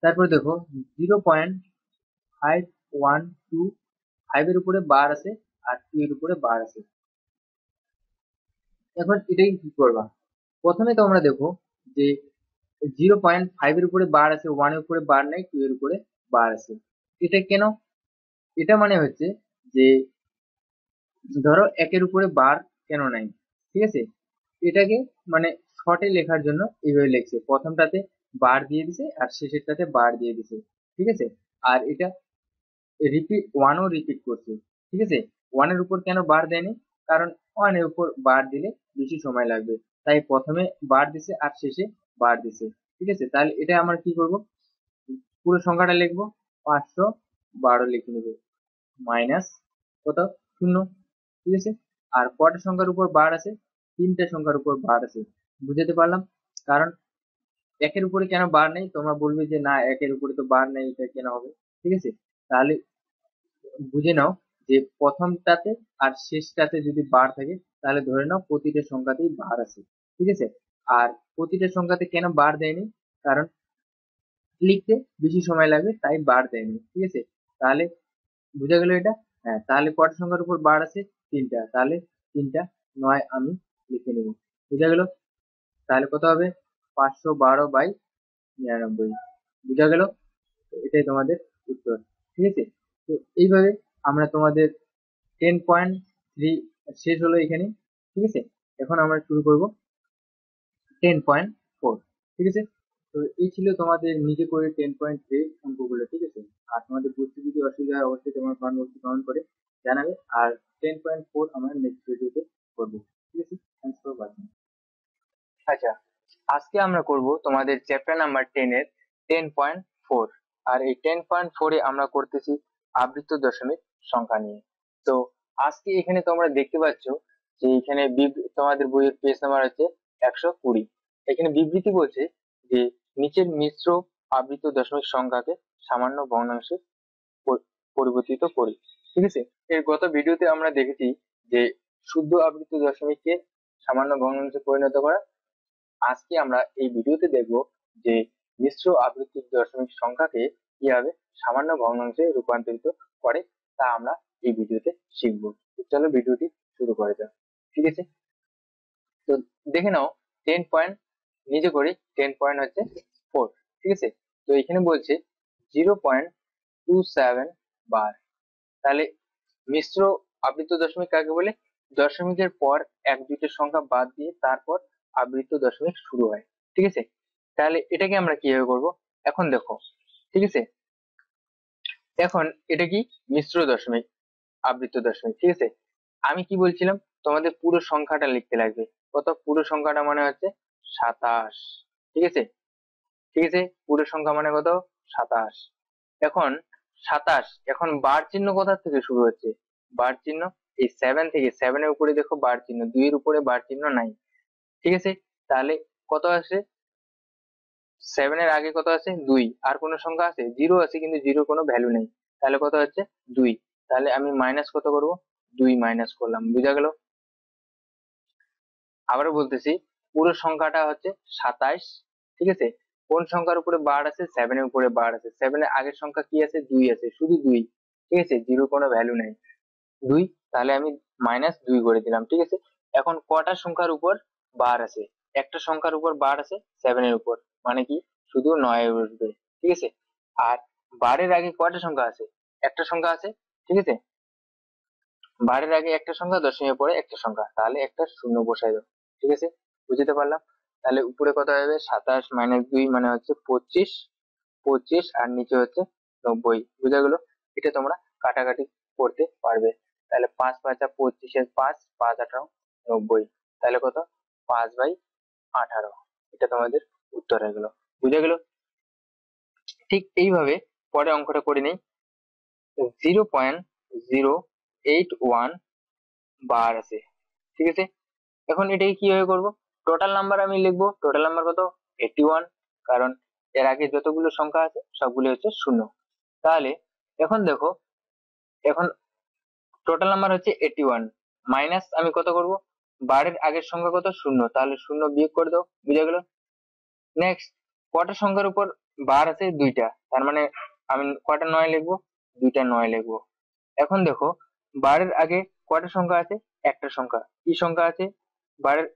তারপর দেখো 0.512, 5 এর উপরে বার আছে আর 2 এর উপরে বার আছে। এখন এটাই কি করবা, প্রথমে তোমরা দেখো যে 0.5 এর উপরে বার আছে, 1 এর উপরে বার নেই, 2 এর উপরে বার আছে, এটা কেন, এটা মানে হচ্ছে যে ধরো 1 এর উপরে বার কেন নাই, ঠিক আছে। এটাকে মানে শর্টে লেখার জন্য এইভাবে লিখছে, প্রথমটাতে বার দিয়ে দিছে আর শেষেরটাতে বার দিয়ে দিছে, ঠিক আছে। আর এটা রিপিট, ওয়ানও রিপিট করছে, ঠিক আছে। ওয়ানের উপর কেন বার দেয়নি, কারণ ওয়ানের উপর বার দিলে বেশি সময় লাগবে, তাই প্রথমে বার দিছে আর শেষে বার দিছে, ঠিক আছে। তাহলে এটা আমরা কি করব, পুরো সংখ্যাটা লিখবো, 512 লিখে নেব, মাইনাস কত, শূন্য, ঠিক আছে। আর কটা সংখ্যার উপর বার আছে, তিনটা সংখ্যার উপর বার আছে, বুঝতে পারলাম। কারণ 1 এর উপরে কেন বার নেই, তোমরা বলবে যে না 1 এর উপরে তো বার নেই, এটা কেন হবে, ঠিক আছে। তাহলে বুঝে নাও যে প্রথমটাতে আর শেষটাতে যদি বার থাকে তাহলে ধরে নাও প্রতিটা সংখ্যাতেই বার আছে, ঠিক আছে। আর প্রতিটা সংখ্যাতে কেন বার দেয়নি, কারণ লিখতে বেশি সময় লাগবে তাই বার দেয়নি, ঠিক আছে। তাহলে বুঝা গেল এটা, হ্যাঁ। তাহলে কটা সংখ্যার উপর বার আছে, তিনটা, তাহলে তিনটা 9 আমি লিখে নেব, বুঝা গেল। তাহলে কত হবে, 512/99, বুঝা গেল। এটাই তোমাদের উত্তর, ঠিক আছে। তো এইভাবে আমরা তোমাদের 10.3 শেষ হলো এখানে। ঠিক আছে, এখন আমরা শুরু করব 10.4। ঠিক আছে, তো এই ছিল তোমাদের নিজে করে 10.3 অঙ্কগুলো। ঠিক আছে, আর তোমাদের বুঝতে যদি অসুবিধা হয় অবশ্যই তোমার কমেন্ট করে জানাবে। আর 10.4 আমরা নেক্সট ভিডিওতে করবো। ঠিক আছে, থ্যাংকস ফর ওয়াচিং। আচ্ছা, আজকে আমরা করব তোমাদের চ্যাপ্টার নাম্বার 10 এর 10.4। আর এই 10.4 এ আমরা করতেছি আবৃত্ত দশমিক সংখ্যা নিয়ে। তো আজকে এখানে তোমরা দেখতে পাচ্ছ যে এখানে তোমাদের বইয়ের পেজ নাম্বার হচ্ছে 120। এখানে বিবৃতি বলছে যে নিচের মিশ্র আবৃত্ত দশমিক সংখ্যাকে সামান্য ভগ্নাংশে পরিবর্তিত করি। ঠিক আছে, এর গত ভিডিওতে আমরা দেখেছি যে শুদ্ধ আবৃত্ত দশমিককে সামান্য ভগ্নাংশে পরিণত করা। আজকে আমরা এই ভিডিওতে দেখব যে মিশ্র আবৃত্তিক দশমিক সংখ্যাকে কিভাবে সামান্য ভগ্নাংশে রূপান্তরিত করে তা আমরা এই ভিডিওতে শিখব। চলো ভিডিওটি শুরু করা যাক। ঠিক আছে, তো দেখে নাও 10 পয়েন্ট নিজে করি। 10.4। ঠিক আছে, তো এখানে বলছে 0.27 বার। তাহলে মিশ্র আবৃত্ত দশমিক কাকে বলে? দশমিকের পর এক দুইটা সংখ্যা বাদ দিয়ে তারপর আবৃত্ত দশমিক শুরু হয়। ঠিক আছে, তাহলে এটাকে আমরা কিভাবে করব এখন দেখো। ঠিক আছে, এখন এটা কি মিশ্র দশমিক আবৃত্ত দশমিক। ঠিক আছে, আমি কি বলছিলাম তোমাদের পুরো সংখ্যাটা লিখতে লাগবে। কত? পুরো সংখ্যাটা মানে হচ্ছে 27। ঠিক আছে, ঠিক আছে, পুরো সংখ্যা মানে কত? 27। এখন 27, এখন বার চিহ্ন কোথা থেকে শুরু হচ্ছে? বার চিহ্ন এই 7 থেকে। 7 এর উপরে দেখো বার চিহ্ন, 2 এর উপরে বার চিহ্ন নাই। ঠিক আছে, তাহলে কত আসে? 7 এর আগে কত আছে? 2। আর কোন সংখ্যা আছে? 0 আছে, কিন্তু 0 কোনো ভ্যালু নেই। তাহলে কত হচ্ছে? 2। তাহলে আমি মাইনাস কত করব? 2 মাইনাস করলাম। বুঝা গেল? আবারও বলতেছি, পুরো সংখ্যাটা হচ্ছে 27। ঠিক আছে, কোন সংখ্যার উপরে বার আছে? 7 এর উপরে বার আছে। 7 এর আগের সংখ্যা কি আছে? 2 আছে, শুধু 2। ঠিক আছে, 0 কোনো ভ্যালু নেই। 2, তাহলে আমি -2 করে দিলাম। ঠিক আছে, এখন কটা সংখ্যার উপর বার আছে? একটা সংখ্যার উপর বার আছে 7 এর উপর, মানে কি শুধু 9 বসবে। ঠিক আছে, আর বারের আগে কয়টা সংখ্যা আছে? একটা সংখ্যা আছে। ঠিক আছে, বারের আগে একটা সংখ্যা, দশমিকের পরে একটা সংখ্যা, তাহলে একটা শূন্য বসাই দাও। ঠিক আছে, বুঝতে পারলাম? তাহলে উপরে কত হবে? 27 - 2 মানে হচ্ছে 25। 25 আর নিচে হচ্ছে 90। বুঝা গেল? এটা তোমরা কাটাকাটি করতে পারবে। তাহলে 5 5 25 এর 5, 5 18 90। তাহলে কত? 5/18। এটা তোমাদের উত্তর হয়ে গেল। বুঝা গেল? ঠিক এইভাবে পরে অঙ্কটা করে নেই। 0.081 বার আছে। ঠিক আছে, এখন এটাকে কিভাবে করব? টোটাল নাম্বার আমি লিখবো। টোটাল নাম্বার কত? 81, কারণ এর আগে যতগুলো সংখ্যা আছে সবগুলো হচ্ছে শূন্য। তাহলে এখন দেখো, এখন টোটাল নাম্বার হচ্ছে 81, মাইনাস আমি কত করব? বারের আগের সংখ্যা কত? শূন্য, তাহলে শূন্য বিয়োগ করে দাও। বুঝা গেল? নেক্সট, কটা সংখ্যার উপর বার আছে? 2টা, তার মানে আমি কয়টা 9 লিখবো? 2টা 9 লিখবো। এখন দেখো, বারের আগে কয়টা সংখ্যা আছে? একটা সংখ্যা। কি সংখ্যা আছে বারের?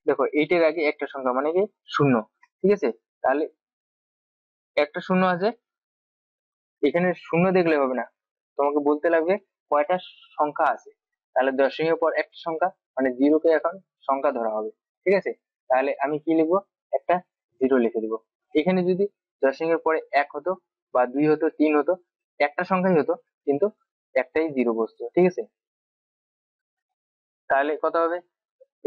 দেখো 8 এর আগে একটা সংখ্যা মানে কি শূন্য। ঠিক আছে, তাহলে একটা শূন্য আছে। এখানে শূন্য দেখলে হবে না, তোমাকে বলতে লাগবে কয়টা সংখ্যা আছে। তাহলে দশমিকের পর একটা সংখ্যা মানে জিরোকে এখন সংখ্যা ধরা হবে। ঠিক আছে, তাহলে আমি কি লিখবো? একটা 0 লিখে দিব। এখানে যদি দশমিকের পরে 1 হতো বা 2 হতো, 3 হতো, একটা সংখ্যাই হতো, কিন্তু একটাই 0 বসতো। ঠিক আছে, তাহলে কত হবে?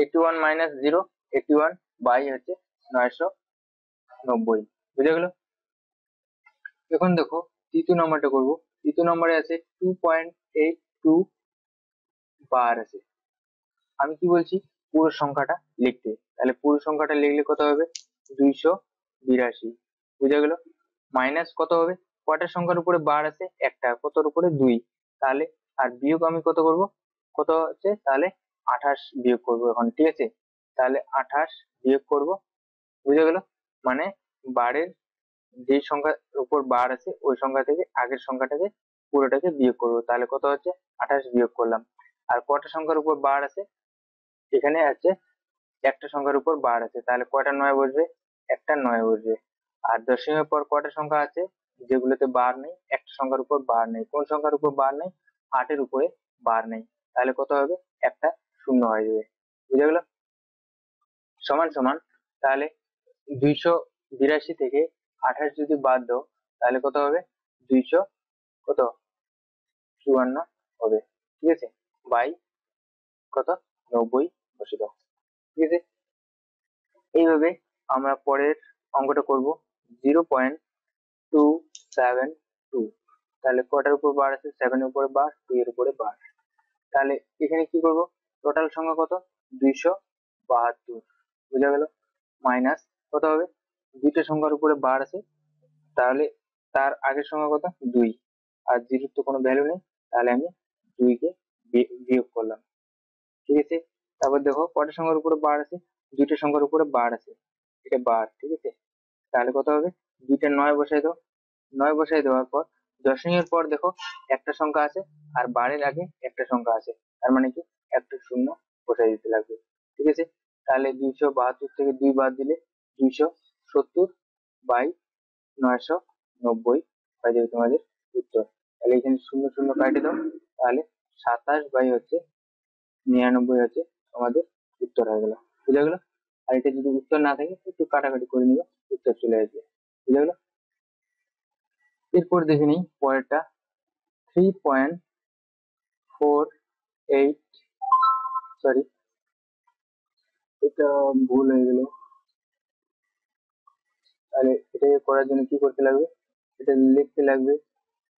81 - 0, 81 বাই হচ্ছে 990। বুঝে গেল? এখন দেখো তৃতীয় নম্বরটা করবো। তৃতীয় নম্বরে আছে 2.82 বার আছে। আমি কি বলছি? পুরো সংখ্যাটা লিখতে। তাহলে পুরো সংখ্যাটা লিখলে কত হবে? 282। বুঝা গেল? মাইনাস কত হবে? কয়টা সংখ্যার উপরে বার আছে? একটা। কতর উপরে? 2। তাহলে আর বিয়োগ আমি কত করব? কত হচ্ছে? তাহলে 28 বিয়োগ করব এখন। ঠিক আছে, তাহলে 28 বিয়োগ করব। বুঝা গেল? মানে বারের যে সংখ্যার উপর বার আছে ওই সংখ্যা থেকে আগের সংখ্যাটাকে পুরোটাকে বিয়োগ করবো। তাহলে কত হচ্ছে? 28 বিয়োগ করলাম। আর কয়টা সংখ্যার উপর বার আছে? এখানে আছে একটা সংখ্যার উপর বার আছে, তাহলে কয়টা 9 বসবে? একটা 9 বসবে। আর দশমিকের পর কয়টা সংখ্যা আছে যেগুলোতে বার নেই? একটা সংখ্যার উপর বার নেই। কোন সংখ্যার উপর বার নেই? 8 এর উপরে বার নেই। তাহলে কত হবে, একটা শূন্য হয়ে যাবে। বুঝে গেল? সমান সমান, তাহলে 282 থেকে 28 যদি বাদ দাও তাহলে কত হবে, 200 কত 54 হবে। ঠিক আছে, বাই কত 90 বসে দাও। ঠিক আছে, এইভাবে আমরা পরের অঙ্কটা করব। 0.272, তাহলে কটার উপর বার আছে, 7 এর উপরে বার, 2 এর উপরে বার। তাহলে এখানে কি করব, টোটাল সংখ্যা কত, 272, বুঝা গেল, মাইনাস কত হবে, দুইটা সংখ্যার উপরে বার আছে, তাহলে তার আগের সংখ্যা কত, 2, আর জিরোর তো কোনো ভ্যালু নেই, তাহলে আমি 2 কে বিয়োগ করলাম। ঠিক আছে, তারপর দেখো কটা সংখ্যার উপরে বার আছে, দুইটা সংখ্যার উপরে বার আছে, এটা বার। ঠিক আছে, তাহলে কত হবে, দুইটা 9 বসাই দাও। 9 বসাই দেওয়ার পর দশমিকের পর দেখো একটা সংখ্যা আছে, আর বারের আগে একটা সংখ্যা আছে, তার মানে কি একটা শূন্য বসাই দিতে লাগবে। ঠিক আছে, তাহলে 272 থেকে 2 বাদ দিলে 270 বাই 990 হয়ে যাবে তোমাদের উত্তর। তাহলে এখানে শূন্য শূন্য কাটে দাও, তাহলে 27 বাই হচ্ছে 99 হচ্ছে আমাদের উত্তর হয়ে গেল। বুঝা গেল? আর এটা যদি উত্তর না থাকে একটু কাটাকাটি করে নিও, উত্তর চলে আসবে। বুঝা গেল? এরপর দেখে নিই পরেরটা। 3.48, সরি এটা ভুল হয়ে গেল। তাহলে এটা করার জন্য কি করতে লাগবে, এটা লিখতে লাগবে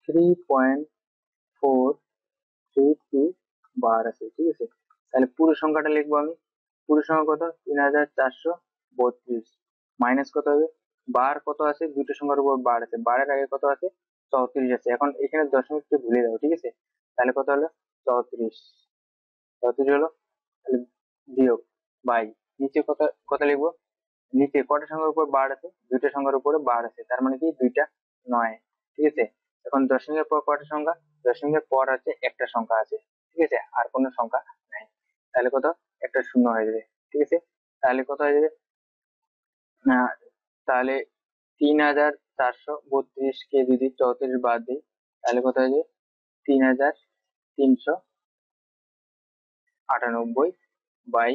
3.432 বার আছে। ঠিক আছে, তাহলে পুরো সংখ্যাটা লিখবো আমি। পুরো সংখ্যা কত, 3432, মাইনাস কত হবে, বার কত আছে, দুটো সংখ্যার উপর বার আছে, বারের আগে কত আছে, 34 আছে। এখন এখানে দশমিককে ভুলে যাও। ঠিক আছে, তাহলে কত হলো, 34, 34 হলো, তাহলে বিয়োগ বাই, নিচে কত, কত লিখবো, নিচে কটা সংখ্যার উপর বার আছে, দুইটা সংখ্যার উপরে বার আছে, তার মানে কি দুইটা 9। ঠিক আছে, এখন দশমিকের পর কটা সংখ্যা, দশমিকের পর আছে একটা সংখ্যা আছে। ঠিক আছে, আর কোনো সংখ্যা নাই, তাহলে কত, একটা শূন্য হয়ে যাবে। ঠিক আছে, তাহলে কত হয়ে যাবে, আহ, তাহলে 3432 কে যদি 34 বাদ দিই তাহলে কত হয়ে যাবে, 3398 বাই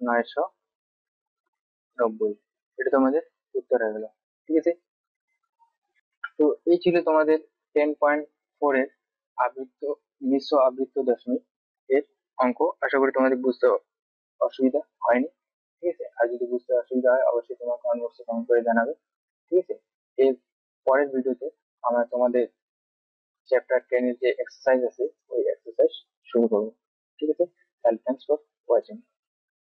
990, এটা তোমাদের উত্তর হয়ে গেল। ঠিক আছে, তো এই ছিল তোমাদের 10.4 এর আবৃত্ত, মিশ্র আবৃত্ত দশমিক এর অঙ্ক। আশা করি তোমাদের বুঝতে অসুবিধা হয়নি। ঠিক আছে, আর যদি বুঝতে অসুবিধা হয় অবশ্যই তোমার কমেন্ট বক্সে কমেন্ট করে জানাবে। ঠিক আছে, এর পরের ভিডিওতে আমরা তোমাদের চ্যাপ্টার 10 এর যে এক্সারসাইজ আছে ওই এক্সারসাইজ শুরু করবো। ঠিক আছে, তাহলে থ্যাংকস ফর ওয়াচিং।